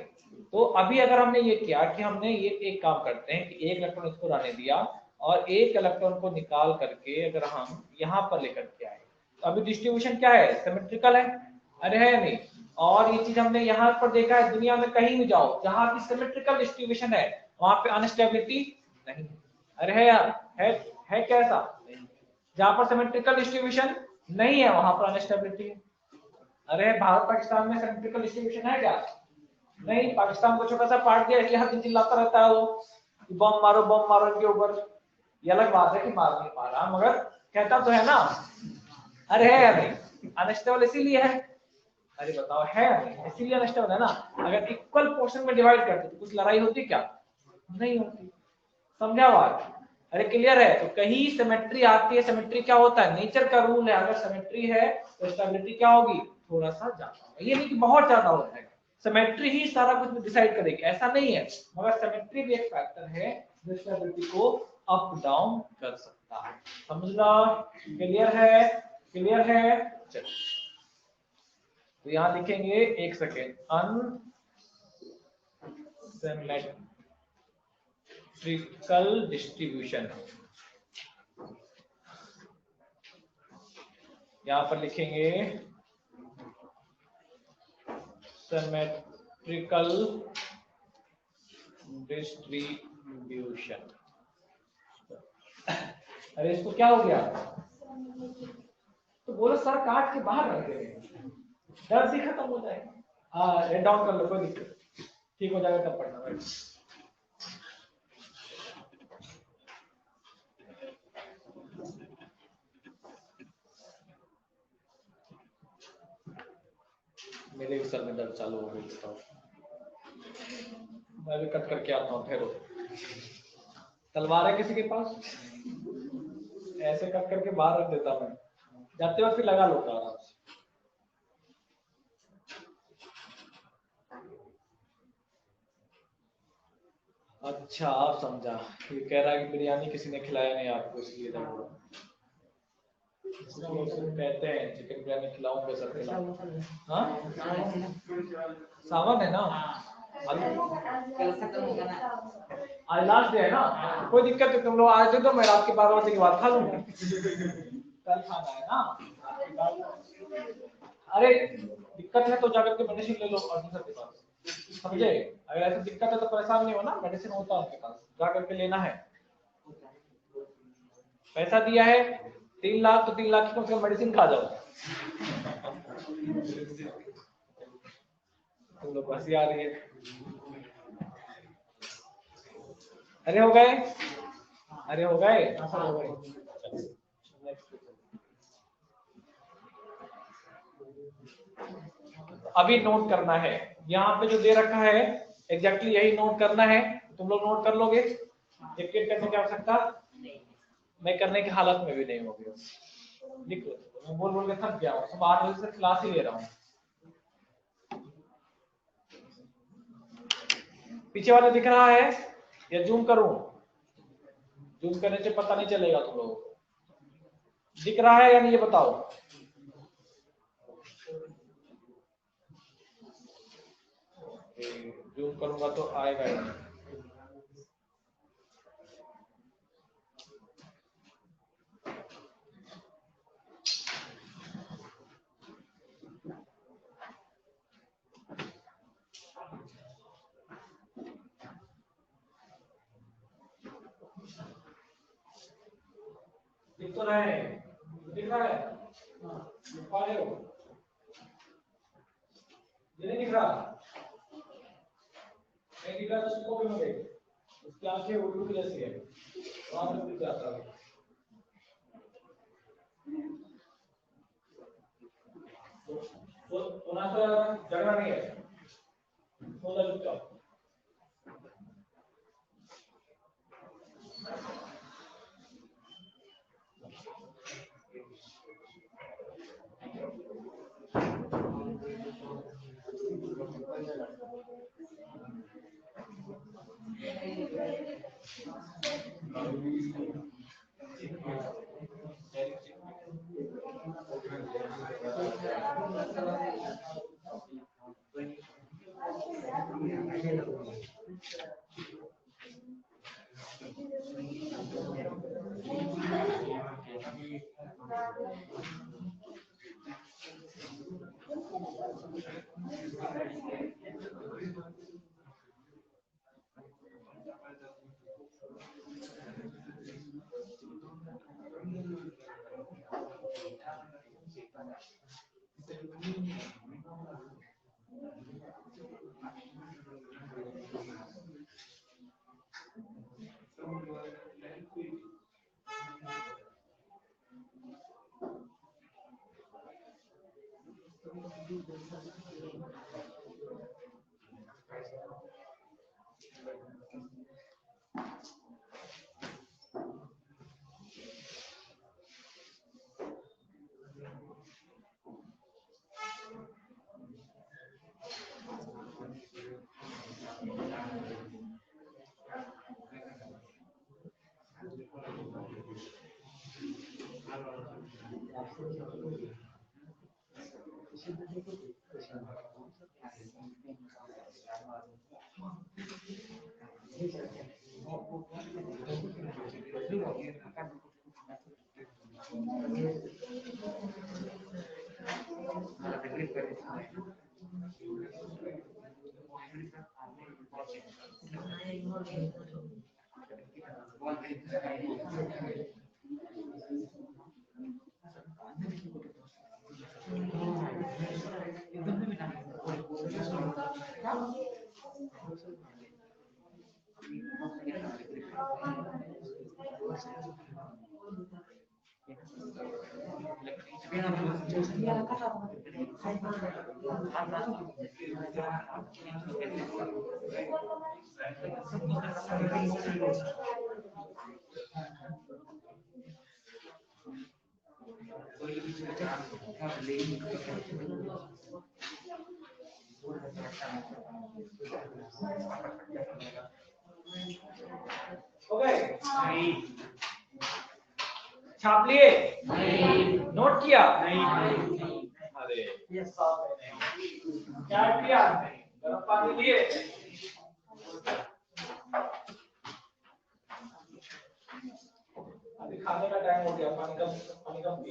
तो अभी अगर हमने ये किया कि हमने ये एक काम करते हैं कि एक इलेक्ट्रॉन इसको रहने दिया और एक इलेक्ट्रॉन को निकाल करके अगर हम यहाँ पर लेकर के आए, तो अभी डिस्ट्रीब्यूशन क्या है, सिमेट्रिकल है। अरे है या नहीं? और ये चीज हमने यहाँ पर देखा है, दुनिया में कहीं भी जाओ जहाँ की सिमेट्रिकल डिस्ट्रीब्यूशन है वहां पे अनस्टेबिलिटी नहीं। अरे है यार, है कैसा? जहां पर सिमेट्रिकल डिस्ट्रीब्यूशन नहीं है वहां पर अनस्टेबिलिटी है। अरे भारत पाकिस्तान में सिमेट्रिकल डिस्ट्रीब्यूशन है क्या? नहीं, पाकिस्तान को छोटा सा पार्ट दिया इसलिए हर दिन चिल्लाता रहता है वो, बम मारो इनके ऊपर। ये अलग बात है कि मार नहीं पा रहा, मगर कहता तो है ना। अरे है या नहीं? अनस्टेबल इसीलिए है। अरे बताओ, है या नहीं? इसीलिए अनस्टेबल है ना। अगर इक्वल पोर्शन में डिवाइड करते तो कुछ लड़ाई होती क्या? नहीं होती। समझा बात? अरे क्लियर है? तो कहीं सिमेट्री आती है, सिमेट्री क्या होता है, नेचर का रूल है, अगर सिमेट्री है तो स्टेबिलिटी क्या होगी, थोड़ा सा ज्यादा। ये नहीं कि बहुत ज्यादा हो जाएगा, सिमेट्री ही सारा कुछ डिसाइड करेगी, ऐसा नहीं है, मगर सिमेट्री भी एक फैक्टर है जो स्टेबिलिटी को अप डाउन कर सकता है। समझना? क्लियर है? क्लियर है? चलो, तो यहां लिखेंगे, एक सेकेंड, अनसिमेट्रिकल डिस्ट्रीब्यूशन, यहां पर लिखेंगे सिमेट्रिकल डिस्ट्रीब्यूशन। अरे इसको क्या हो गया? तो बोलो सर काट के बाहर रख दे, दर्द ही खत्म हो जाएगा। हाँ, हेड डाउन कर लो, कोई दिक्कत, ठीक हो जाएगा तब पढ़ना। बैठ, मेरे भी सर में दर्द चालू हो गई, बताओ। मैं भी कट करके आता हूँ, ठहरो। तलवार है किसी के पास? ऐसे कट करके बाहर रख देता मैं, जाते वक्त फिर लगा लो आराम से। अच्छा, आप समझा, ये कह रहा है कि बिरयानी किसी ने खिलाया नहीं आपको, इसलिए दर्द हो रहा। कुछ लोग सिर्फ कहते हैं चिकन बिरयानी खिलाऊंगा सर, खिलाऊं। हाँ, सावन है ना, आज लास्ट डे है ना, कोई दिक्कत है, तुम लोग आज दे दो, मैं रात के 12 बजे के बाद खा लूंगा। कल खाना है ना। अरे दिक्कत है तो जाकर के मेडिसिन ले लो ऑफिसर के पास, समझे? अगर ऐसी दिक्कत है तो परेशान नहीं होना, मेडिसिन होता है उनके पास, जाकर के लेना है। पैसा दिया है 3 लाख, तो 3 लाख की कम से कम मेडिसिन खा जाओ। तुम लोग हंसी आ रही है। अरे हो गए, अरे हो गए, हो गए। अभी नोट करना है, यहाँ पे जो दे रखा है एग्जैक्टली यही नोट करना है। तुम लोग नोट कर लोगे, डिक्टेट करने की आवश्यकता मैं करने की हालत में भी नहीं होगी। लिख लो, मैं बोल बोल के थक गया हूँ, सुबह 8 बजे से क्लास ही ले रहा हूँ। पीछे वाला दिख रहा है या जूम करूं? जूम करने से पता नहीं चलेगा तुम लोगों को, दिख रहा है या नहीं ये बताओ। जूम करूंगा तो आएगा ही नहीं। दिख तो रहा है, दिख रहा है, दिख पा रहे हो? ये नहीं दिख रहा, नहीं दिख रहा तो उसको भी मत देखो, उसकी आंखें उल्लू की जैसी है, वहां से दिख जाता है। सोना तो झगड़ा नहीं है, सोना चुपचाप। छाप लिए? नोट किया? अरे क्या किया? गर्म पानी लिए? अभी खाने का टाइम हो गया, पानी कम पी।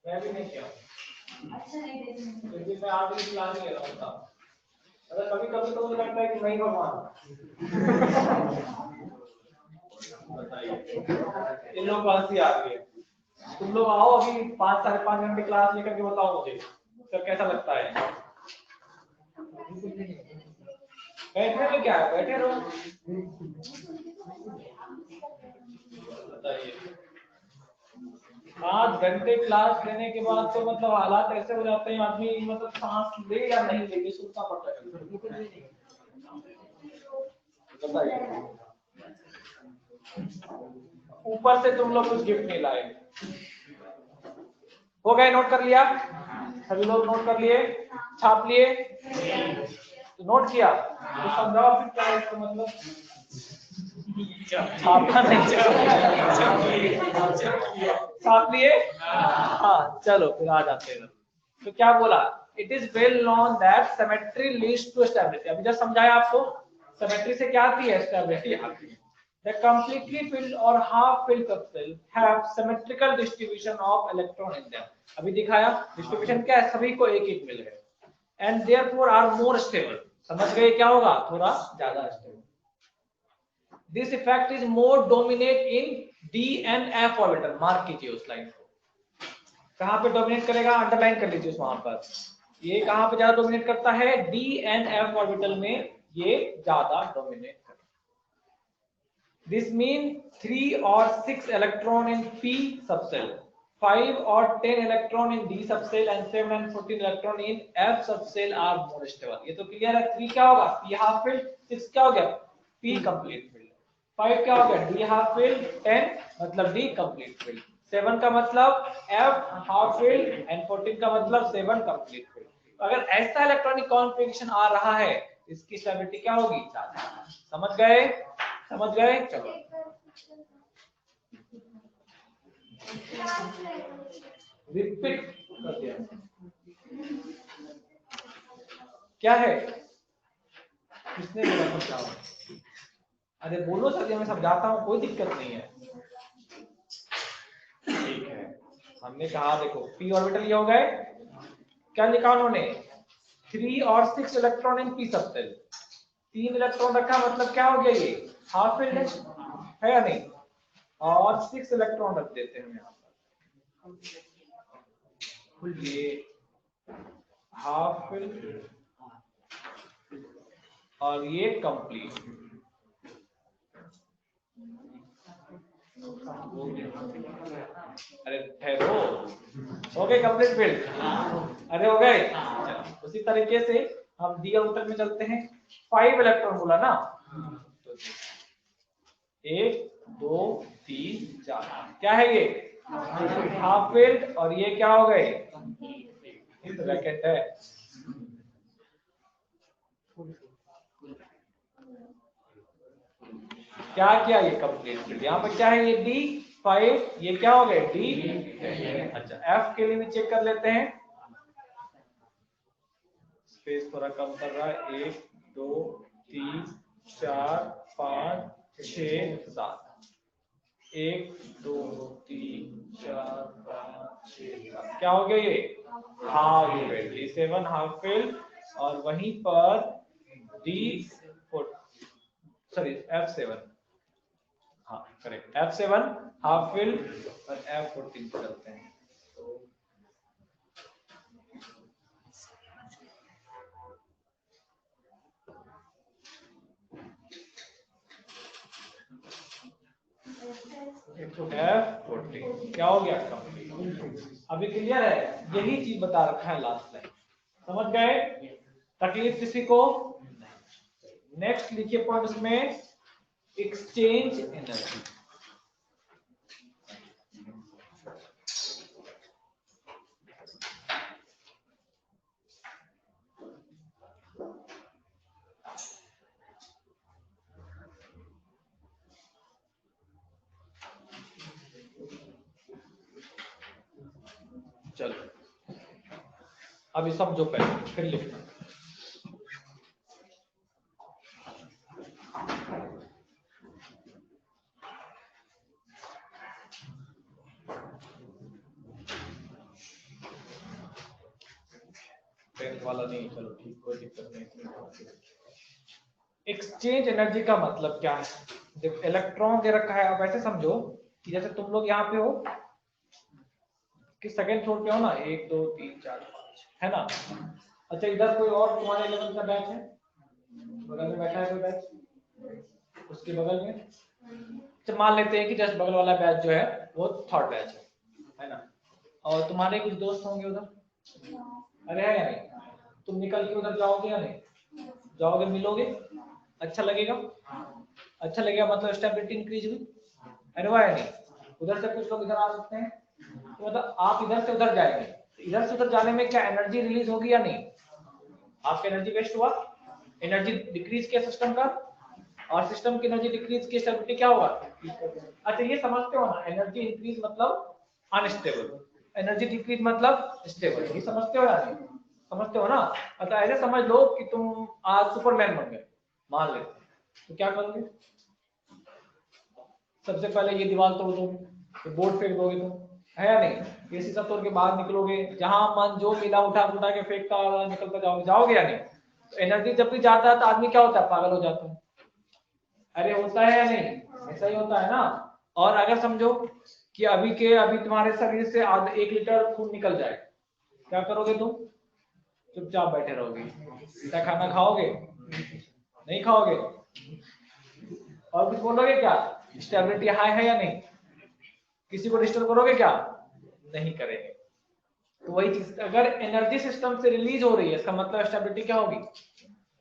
मैं भी नहीं किया, क्योंकि मैं आज भी प्लान ले रहा था। अगर कभी कभी तो मुझे लगता है कि नहीं भगवान इन लोग कौन सी आ गई। तुम लोग आओ अभी 5-5.5 घंटे क्लास लेकर के बताओ मुझे सर कैसा लगता है। बैठने में क्या है, बैठे रहो। बताइए 5 घंटे क्लास लेने के बाद तो मतलब हालात ऐसे हो जाते हैं, आदमी मतलब सांस ले या नहीं ले सोचना पड़ता है। बताइए ऊपर से तुम लोग कुछ गिफ्ट नहीं लाए। हो गए? नोट कर लिया? सभी लोग नोट कर लिए? छाप लिए? तो नोट किया तो समझाओ फिर क्या है इसका मतलब। छापा नहीं, छाप लिए? हाँ चलो फिर आ जाते हैं। तो क्या बोला? It is well known that symmetry leads to stability. अभी जब समझाया आपको सिमेट्री से क्या आती है? Stability. The completely filled or half filled capsule have symmetrical distribution of electron in them. अभी दिखाया डिस्ट्रीब्यूशन क्या है, सभी को एक एक मिल है, and therefore are more stable. समझ गए क्या होगा? थोड़ा ज्यादा stable. This effect is more dominant in D and F orbital. Mark कीजिए उस लाइन को, कहाँ पे डोमिनेट करेगा? अंडरलाइन कर लीजिए वहां पर। ये कहाँ पे ज्यादा डोमिनेट करता है? D and F ऑर्बिटल में ये ज्यादा dominate. This means 3 or 6 electron in p subcell. 5 or 10 electron in D subshell and 7 and 14 electron in F subshell are more stable. ये तो क्लियर है। 3 क्या होगा? P half filled, 6 क्या हो गया? P complete filled, 5 क्या हो गया? D half filled, 10 मतलब D complete filled, 7 का मतलब F half filled and 14 का मतलब 7 complete filled। अगर ऐसा इलेक्ट्रॉनिक कॉन्फ़िगरेशन आ रहा है इसकी स्टेबिलिटी क्या होगी? 4। समझ गए? समझ गए? चलो रिपीट कर दिया। क्या है? किसने बोला समझाओ? अरे बोलो सर, मैं समझाता हूँ, कोई दिक्कत नहीं है। ठीक है, हमने कहा देखो p ऑर्बिटल ये हो गए, क्या लिखा उन्होंने? 3 और 6 electron in p subshell, 3 electron रखा मतलब क्या हो गया? ये हाफ फिल्ड है या नहीं? और 6 इलेक्ट्रॉन रख देते हैं यहाँ पर, ये हाफ फिल्ड और ये कंप्लीट। अरे ठहरो, हो गए कंप्लीट फील्ड? अरे हो गए। उसी तरीके से हम डी ऑर्बिटल में चलते हैं। 5 इलेक्ट्रॉन बोला ना, 1 2 3 4, क्या है ये? हाफ फील्ड, और ये क्या हो गए? ब्रैकेट है। क्या किया? ये कंप्लीट फील्ड। यहाँ पर क्या है? ये D5, ये क्या हो गए? D। अच्छा, F के लिए भी चेक कर लेते हैं। स्पेस थोड़ा कम कर रहा है। 1 2 3 4 5 6 7, 1 2 3 4 5 6 7, क्या हो गया? ये half field, D7 half field, और वहीं पर D4 सॉरी F7, हाँ करेक्ट, F7 हाफ फील्ड और F14 पे चलते हैं। F14 क्या हो गया? कंप्लीट। अभी क्लियर है? यही चीज बता रखा है लास्ट टाइम। समझ गए? तकलीफ किसी को? नेक्स्ट लिखिए पॉइंट इसमें, एक्सचेंज एनर्जी। चलो अभी समझो पहले, फिर लिखना। टेंथ वाला नहीं, चलो ठीक, कोई दिक्कत नहीं। एक्सचेंज एनर्जी का मतलब क्या है? जब इलेक्ट्रॉन दे रखा है, आप ऐसे समझो कि जैसे तुम लोग यहाँ पे हो कि सेकंड फ्लोर पे हो ना, 1 2 3 4 5, है ना? अच्छा, इधर कोई और तुम्हारे लेवल का बैच है? बगल में बैठा है कोई बैच? उसके बगल में, तो मान लेते हैं कि जस्ट बगल वाला बैच जो है वो थर्ड बैच है ना? और तुम्हारे कुछ दोस्त होंगे उधर, अरे है या नहीं? तुम निकल के उधर जाओगे या नहीं? जाओगे, मिलोगे, अच्छा लगेगा? अच्छा लगेगा मतलब स्टेबिलिटी इंक्रीज हुई, अरे वाह नहीं? उधर से कुछ लोग इधर आ सकते हैं, तो मतलब आप इधर से उधर जाएंगे, इधर से उधर जाने में क्या एनर्जी रिलीज होगी या नहीं? आपका एनर्जी वेस्ट हुआ, एनर्जी डिक्रीज किया सिस्टम का, और सिस्टम की एनर्जी डिक्रीज की स्टेबिलिटी क्या होगा? अच्छा, ये समझते हो ना, एनर्जी इंक्रीज मतलब अनस्टेबल, एनर्जी डिक्रीज मतलब स्टेबल, ये समझते हो या नहीं? समझते हो ना? अच्छा, ऐसे समझ लो कि तुम आज सुपरमैन बन गए, मान लेते, तो क्या करोगे? सबसे पहले ये दीवार तोड़ दोगे, तो बोर्ड फेंक दोगे तुम, है या नहीं? ये शीशा तोड़ के बाहर निकलोगे, जहां मन जो मिला उठा उठा के फेंकता निकलता जाओगे, जाओगे या नहीं? तो एनर्जी जब भी जाता है तो आदमी क्या होता है? पागल हो जाता है, अरे होता है या नहीं? ऐसा ही होता है ना? और अगर समझो कि अभी तुम्हारे शरीर से 1 लीटर खून निकल जाए, क्या करोगे तुम? चुपचाप बैठे रहोगे, क्या खाना खाओगे? नहीं खाओगे, और कुछ बोलोगे क्या? स्टेबिलिटी हाई है या नहीं? किसी को डिस्टर्ब करोगे क्या? नहीं करेंगे। तो वही चीज, अगर एनर्जी सिस्टम से रिलीज हो रही है इसका मतलब स्टेबिलिटी क्या होगी,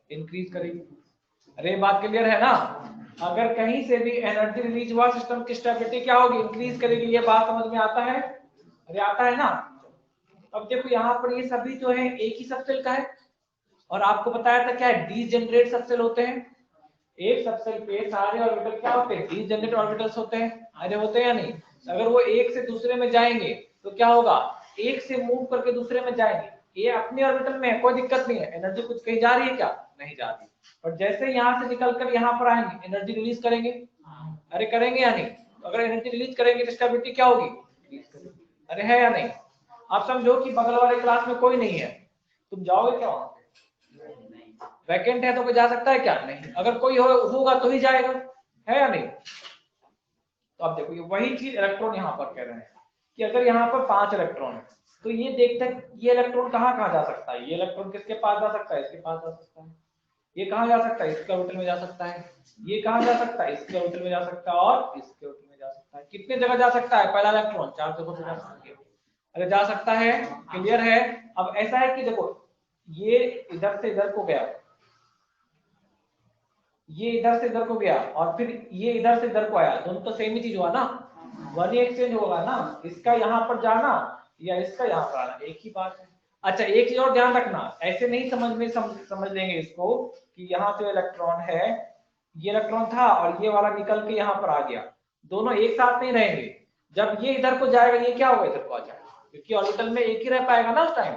इंक्रीज करेगी। अरे बात क्लियर है ना, अगर कहीं से भी एनर्जी रिलीज हुआ सिस्टम की स्टेबिलिटी क्या होगी, इंक्रीज करेगी। ये बात समझ में आता है, अरे आता है ना। अब देखो यहाँ पर ये सभी जो है एक ही सबसेल का है, और आपको बताया था क्या है, डीजेनरेट सबसेल होते हैं। एक सबसेल पे सारे ऑर्बिटल क्या होते हैं, डीजेनरेट ऑर्बिटल्स होते हैं। अरे होते हैं या नहीं, अगर वो एक से दूसरे में जाएंगे तो क्या होगा, एक से मूव करके दूसरे में जाएंगे, ये अपने ऑर्बिटल में है, कोई दिक्कत नहीं है, एनर्जी कुछ कहीं जा रही है क्या, नहीं जा रही। और जैसे यहाँ से निकलकर यहाँ पर आएंगे एनर्जी रिलीज करेंगे, अरे करेंगे या नहीं, अगर एनर्जी रिलीज करेंगे तो स्टेबिलिटी क्या होगी, अरे है या नहीं। आप समझो कि बगल वाले क्लास में कोई नहीं है, तुम जाओगे क्या वहां पे, वैकेंट है तो कोई जा सकता है क्या, नहीं, अगर कोई होगा तो ही जाएगा, है या नहीं। तो आप देखो ये वही चीज इलेक्ट्रॉन यहाँ पर कह रहे हैं कि अगर यहाँ पर 5 इलेक्ट्रॉन है तो ये देखते हैं ये इलेक्ट्रॉन कहाँ कहाँ जा सकता है, ये इलेक्ट्रॉन किसके पास जा सकता है, इसके पास जा सकता है, ये कहाँ जा सकता है, इसके ऑर्बिटल में जा सकता है, ये कहाँ जा सकता है, इसके ऑर्बिटल में जा सकता है, और इसके ऑर्बिटल में जा सकता है। कितने जगह जा सकता है, पहला इलेक्ट्रॉन 4 जगहों पे जा सकता है, अरे जा सकता है, क्लियर है। अब ऐसा है कि देखो ये इधर से इधर को गया, ये इधर से इधर को गया, और फिर ये इधर से इधर को आया, दोनों तो सेम ही चीज हुआ ना, वन ही एक्सचेंज होगा ना, इसका यहाँ पर जाना या इसका यहाँ पर आना, एक ही बात है। अच्छा एक चीज और ध्यान रखना, ऐसे नहीं समझ लेंगे इसको कि यहाँ जो इलेक्ट्रॉन है, ये इलेक्ट्रॉन था और ये वाला निकल के यहाँ पर आ गया, दोनों एक साथ नहीं रहेंगे। जब ये इधर को जाएगा ये क्या होगा, इधर को आ जाएगा, क्योंकि ऑर्बिटल में एक ही रह पाएगा ना उस टाइम,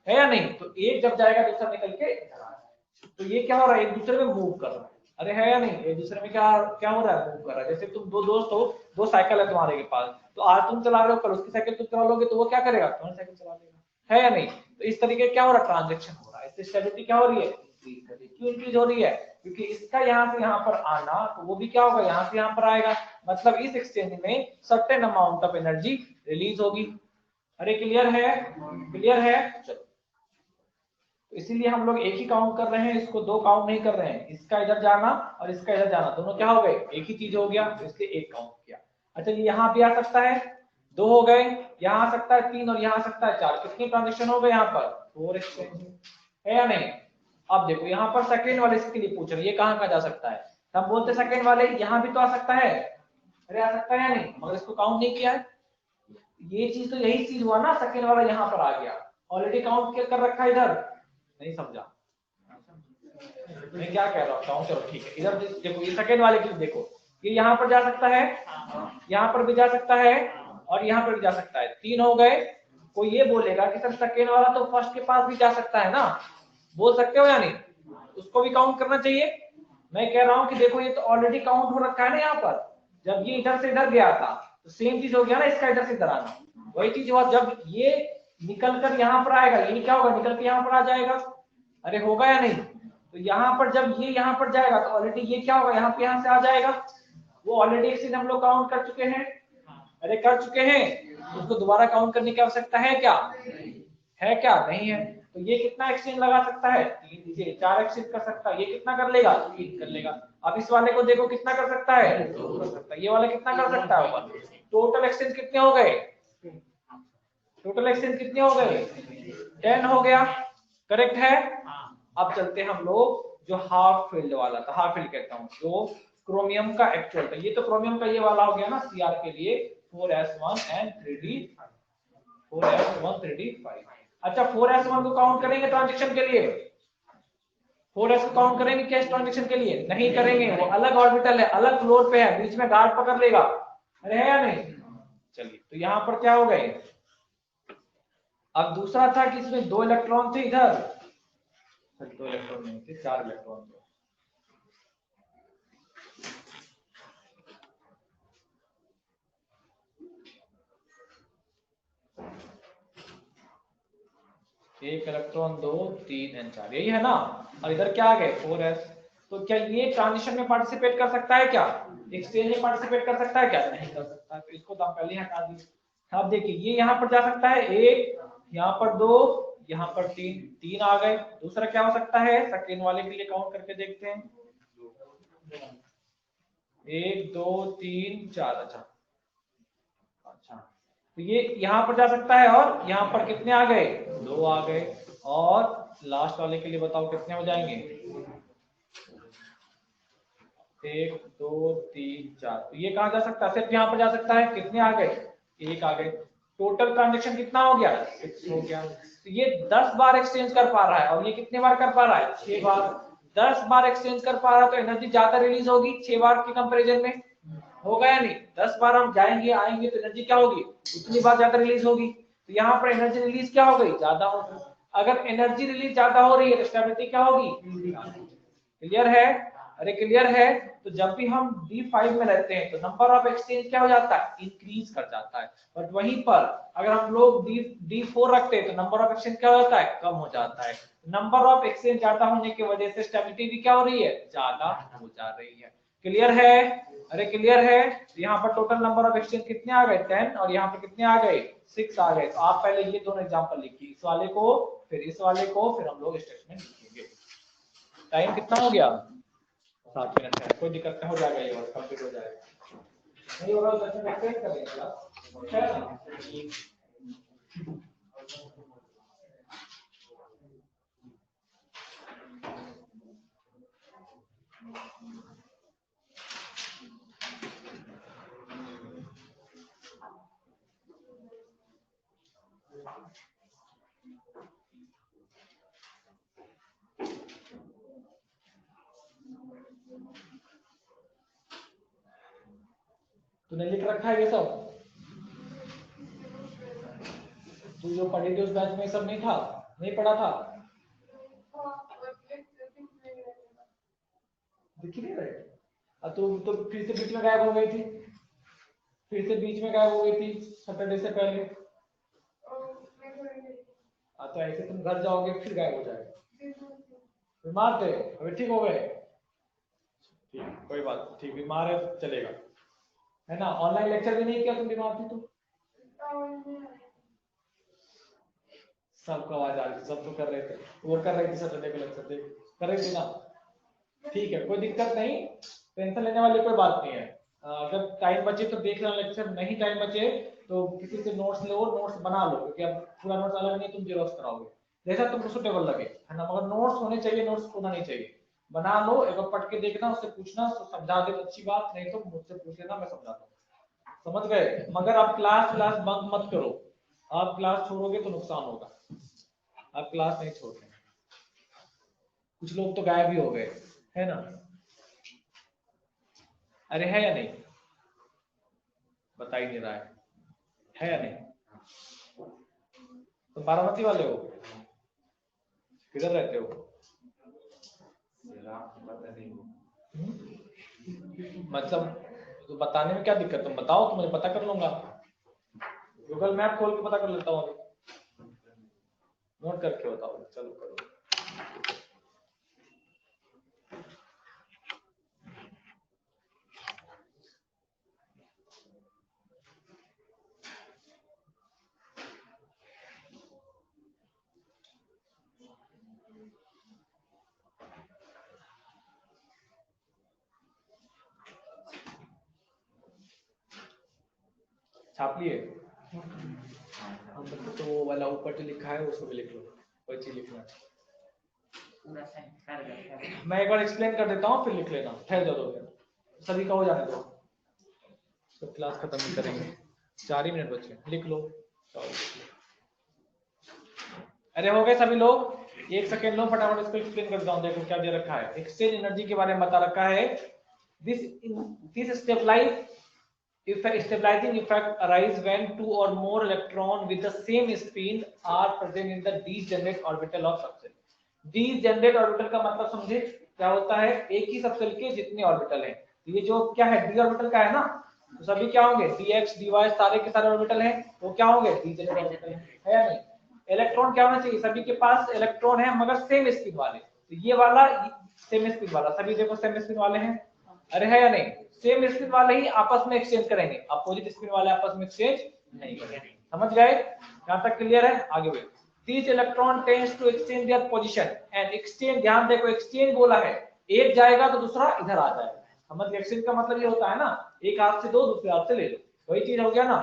है या नहीं। तो एक जब जाएगा दूसरा निकल के इधर आ जाएगा, तो ये क्या हो रहा है, एक दूसरे में मूव कर रहा है, अरे है या नहीं, एक दूसरे में क्या क्या हो रहा है, मूव कर रहा है। जैसे तुम दो दोस्त हो, दो साइकिल है तुम्हारे के पास, तो आज तुम चला रहे हो, कल उसकी साइकिल तुम चला लोगे, तो वो क्या करेगा, तुम्हारी साइकिल चला लेगा, है या नहीं। तो इस तरीके क्या हो रहा है, ट्रांजेक्शन हो रहा है, इससे स्टेबिलिटी क्या हो रही है, इंक्रीज कर रही है। क्यों इंक्रीज हो रही है, क्योंकि इसका यहाँ से यहाँ पर आना, तो वो भी क्या होगा, यहाँ से यहाँ पर आएगा, मतलब इस एक्सचेंज में certain amount of energy release होगी। अरे क्लियर है, क्लियर है, चलो। तो इसीलिए हम लोग एक ही काउंट कर रहे हैं, इसको दो काउंट नहीं कर रहे हैं, इसका इधर जाना और इसका इधर जाना, दोनों क्या हो गए, एक ही चीज हो गया, तो इसलिए एक काउंट किया। अच्छा ये यहाँ भी आ सकता है, 2 हो गए, यहाँ आ सकता है 3 और यहाँ आ सकता है 4, कितनी ट्रांजेक्शन हो गए यहाँ पर, 4 एक्सचेंज, है या नहीं। अब देखो यहाँ पर सेकेंड वाले के लिए पूछ रहे हैं, ये कहाँ कहाँ जा सकता है, हम बोलते सेकेंड वाले यहाँ भी तो आ सकता है, अरे आ सकता है या नहीं, मगर इसको काउंट नहीं किया है। ये चीज तो यही चीज हुआ ना, सेकेंड वाला यहाँ पर आ गया, ऑलरेडी काउंट कर रखा है इधर, नहीं समझा मैं क्या कह रहा हूँ, चलो ठीक है। इधर देखो ये सेकेंड वाले की देखो, ये यहाँ पर जा सकता है, यहाँ पर भी जा सकता है, और यहाँ पर भी जा सकता है, 3 हो गए। कोई ये बोलेगा कि सर सेकेंड वाला तो फर्स्ट के पास भी जा सकता है ना, बोल सकते हो या नहीं, उसको भी काउंट करना चाहिए। मैं कह रहा हूँ कि देखो ये तो ऑलरेडी काउंट हो रखा है ना यहाँ पर, जब ये इधर से इधर गया था तो सेम चीज हो गया ना, इसका इधर से इधर आना, वही चीज हुआ जब ये निकल कर यहाँ पर आएगा, ये क्या होगा, निकल के यहाँ पर आ जाएगा, अरे होगा या नहीं। तो यहाँ पर जब ये यहाँ पर जाएगा तो ऑलरेडी ये क्या होगा, यहाँ पे यहाँ से आ जाएगा, वो ऑलरेडी एक चीज हम लोग काउंट कर चुके हैं, अरे कर चुके हैं, उसको दोबारा काउंट करने की आवश्यकता है क्या, है क्या, नहीं है। तो ये कितना एक्सचेंज लगा सकता है, 3, ये 4 एक्सचेंज कर सकता है, ये कितना कर लेगा, 3 कर लेगा। अब इस वाले को देखो कितना कर सकता है, 2 कर सकता है, ये वाला कितना कर सकता है, टोटल एक्सचेंज कितने हो गए, टोटल एक्सचेंज कितने हो गए, 10 हो गया, करेक्ट है। अब चलते हैं हम लोग जो हाफ फील्ड वाला था, हाफ फील्ड कहता हूँ, जो क्रोमियम का एक्चुअल था, ये तो क्रोमियम का ये वाला हो गया ना, सीआर के लिए 4s1 and 3d5, 4s1 3d5। अच्छा 4s1 को काउंट करेंगे ट्रांजेक्शन के लिए, 4s को काउंट करेंगे क्या ट्रांजेक्शन के लिए, नहीं करेंगे, वो अलग ऑर्बिटल है, अलग फ्लोर पे है, बीच में गार्ड पकड़ लेगा, अरे है या नहीं। चलिए तो यहाँ पर क्या हो गए, अब दूसरा था कि इसमें 2 इलेक्ट्रॉन थे इधर, 2 इलेक्ट्रॉन नहीं थे, 4 इलेक्ट्रॉन थे, एक इलेक्ट्रॉन 2 3 एंड 4, यही है ना। और इधर क्या आ गए 4s, तो क्या ये ट्रांजिशन में पार्टिसिपेट कर सकता है क्या, एक्सचेंज में पार्टिसिपेट कर सकता है क्या, नहीं कर सकता, तो इसको तो हम पहले हटा दिए। अब देखिए ये यहाँ पर जा सकता है 1, यहाँ पर 2, यहाँ पर 3, 3 आ गए। दूसरा क्या हो सकता है, सेकेंड वाले के लिए काउंट करके देखते हैं, 1 2 3 4, अच्छा अच्छा तो ये यहाँ पर जा सकता है और यहाँ पर कितने आ गए, 2 आ गए। और लास्ट वाले के लिए बताओ कितने हो जाएंगे, 1 2 3 4। तो ये कहाँ जा सकता है, सिर्फ यहाँ पर जा सकता है। कितने आ गए, 1 आ गए। टोटल ट्रांजेक्शन कितना हो गया, 6 हो गया। तो ये 10 बार एक्सचेंज कर पा रहा है और ये कितने बार कर पा रहा है, 6 बार। 10 बार एक्सचेंज कर पा रहा है तो एनर्जी ज्यादा रिलीज होगी 6 बार के कंपैरिजन में, होगा या नहीं। 10 बार हम जाएंगे आएंगे तो एनर्जी क्या होगी, उतनी बार ज्यादा रिलीज होगी। तो यहाँ पर एनर्जी रिलीज क्या हो गई, ज्यादा होगी। अगर एनर्जी रिलीज ज्यादा हो रही है तो स्टेबिलिटी क्या होगी, क्लियर है। अरे क्लियर है। तो जब भी हम D5 में रहते हैं तो नंबर ऑफ एक्सचेंज क्या हो जाता है, इंक्रीज कर जाता है। बट वहीं पर अगर हम लोग D4 रखते हैं तो नंबर ऑफ एक्सचेंज क्या हो जाता है, कम हो जाता है। नंबर ऑफ एक्सचेंज ज्यादा होने की वजह से स्टेबिलिटी भी क्या हो रही है, ज्यादा हो जा रही है। क्लियर है। अरे क्लियर है। यहाँ पर टोटल नंबर ऑफ एक्सचेंज कितने आ गए, 10, और यहाँ पर कितने आ गए, 6 आ गए। तो आप पहले ये दोनों एग्जांपल लिखिए, इस वाले को फिर इस वाले को, फिर हम लोग स्टेटमेंट लिखेंगे। टाइम कितना हो गया, 7 मिनट है, कोई दिक्कत नहीं, हो जाएगा, ये वर्क कंप्लीट हो जाएगा। नहीं होगा तो 10 मिनट वेट करेंगे क्लास। तूने लिख रखा है ये सब, तू जो पढ़ी थी उस बैच में सब नहीं था, नहीं पढ़ा था, दिख ही नहीं रहे। अब तू तो फिर से बीच में गायब हो गई थी, फिर से बीच में गायब हो गई थी सैटरडे से पहले। तो ऐसे तुम घर जाओगे फिर गायब हो जाएगा। बीमार थे, अभी ठीक हो गए, ठीक, कोई बात नहीं, ठीक, बीमार है तो चलेगा, है ना। ऑनलाइन लेक्चर भी नहीं किया, तुम बीमार थी तो। सबको आवाज आ रही थी, सब तो कर रहे थे, वो कर रही थी सैटरडे को लेक्चर, देख कर रही थी ना। ठीक है, कोई दिक्कत नहीं, टेंशन लेने वाली कोई बात नहीं है। अगर टाइम बचे तो देख लेना लेक्चर, नहीं टाइम बचे तो किसी से नोट्स लो, नोट्स बना लो, क्योंकि अब पूरा नोट्स अलग नहीं, तुम जेरोक्स कराओगे, जैसा तुमको सुटेबल लगे, है ना। मगर नोट्स होने चाहिए, नोट्स खोना नहीं चाहिए। बना लो, एक बार पढ़ के देखना, उससे पूछना, तो समझा दे तो अच्छी बात, नहीं तो मुझसे पूछ लेना, मैं समझाता हूँ, समझ गए। मगर आप क्लास बंक मत करो, आप क्लास छोड़ोगे तो नुकसान होगा, आप क्लास नहीं छोड़ते। कुछ लोग तो गायब भी हो गए, है ना। अरे है या नहीं, बता ही नहीं रहा है या नहीं। तो बारामती वाले हो, किधर रहते हो, मतलब तो बताने में क्या दिक्कत, तुम बताओ तो मुझे पता कर लूंगा, गूगल मैप खोल के पता कर लेता हूँ, नोट करके बताओ, चलो करो। छाप लिए, तो वो वाला ऊपर जो लिखा है उसको भी लिख लो, कोई चीज लिखना। मैं एक बार एक्सप्लेन कर देता हूँ, फिर लिख लेना, ठहर जाओ 2 मिनट, सभी का हो जाने दो, तो क्लास खत्म नहीं करेंगे, 4 ही मिनट बचे, लिख लो। अरे हो गए सभी लोग, 1 सेकेंड लो, फटाफट इसको एक्सप्लेन करता हूँ। देखो क्या दे रखा है, एक्सचेंज एनर्जी के बारे में बता रखा है। This stabilize if a stabilizing effect arise when 2 or more electron with the same spin are present in the degenerate orbital of subshell। degenerate orbital का मतलब समझे क्या होता है, एक ही सबसेल के जितने ऑर्बिटल हैं। तो ये जो क्या है, डी ऑर्बिटल का है ना, तो सभी क्या होंगे, dx dy सारे के सारे ऑर्बिटल हैं, वो क्या होंगे, degenerate ऑर्बिटल है या नहीं। इलेक्ट्रॉन क्या होना चाहिए, सभी के पास इलेक्ट्रॉन है मगर सेम स्पिन वाले, तो ये वाला सेम स्पिन वाला, सभी देखो सेम स्पिन वाले हैं, अरे है या नहीं। सेम स्पिन वाले ही आपस में एक्सचेंज करेंगे, अपोजिट स्पिन वाले आपस में एक्सचेंज नहीं करेंगे, समझ गए, यहां तक क्लियर है। आगे बढ़े, these electron tends to exchange their position and exchange, ध्यान देखो exchange बोला है, एक जाएगा तो दूसरा इधर आ जाएगा, समझ गए। exchange का मतलब ये होता है ना, एक हाथ से दो दूसरे हाथ से ले लो, वही चीज हो गया ना।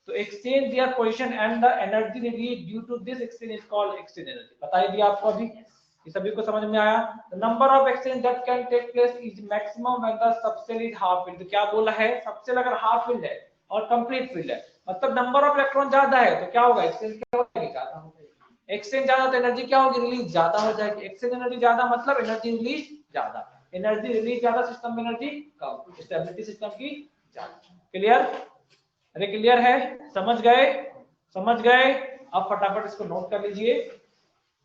तो exchange their position and the energy release due to this exchange is called exchange energy. बता ही दिया आपको अभी, ये सभी को समझ में आया। The number of exchange that can take place is maximum when the subshell is half filled. तो क्या बोला है, सबसेल अगर हाफ फिल्ड है और कंप्लीट फिल्ड है, मतलब नंबर ऑफ इलेक्ट्रॉन ज्यादा है, तो क्या होगा, एक्सचेंज क्या होगी, ज्यादा होगी। एक्सचेंज ज्यादा तो एनर्जी क्या होगी, रिलीज ज्यादा हो जाएगी। एक्सचेंज एनर्जी ज्यादा मतलब एनर्जी रिलीज ज्यादा, एनर्जी रिलीज ज्यादा, सिस्टम में एनर्जी कम, स्टेबिलिटी सिस्टम की ज्यादा। क्लियर? अरे क्लियर है, समझ गए, समझ गए। अब फटाफट इसको नोट कर लीजिए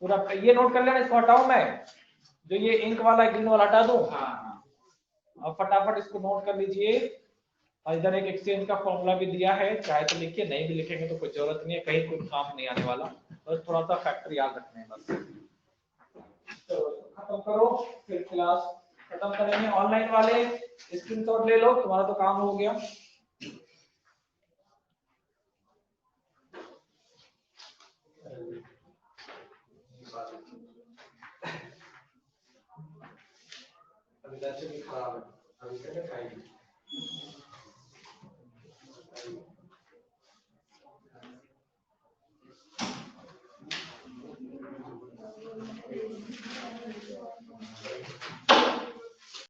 पूरा, ये नोट कर लेना, इसको हटाऊं मैं, जो ये इंक वाला ग्रीन वाला हटा दूं। हाँ, अब फटाफट इसको नोट कर लीजिए। और इधर एक एक्सचेंज का फॉर्मूला भी दिया है, चाहे तो लिखिए, नहीं भी लिखेंगे तो कोई जरूरत नहीं है, कहीं कोई काम नहीं आने वाला, बस थोड़ा सा फैक्टर याद रखने हैं बस। तो खत्म करो, फिर क्लास खत्म करेंगे। ऑनलाइन वाले स्क्रीनशॉट ले लो, तुम्हारा तो काम हो गया। अभी खराब है, अभी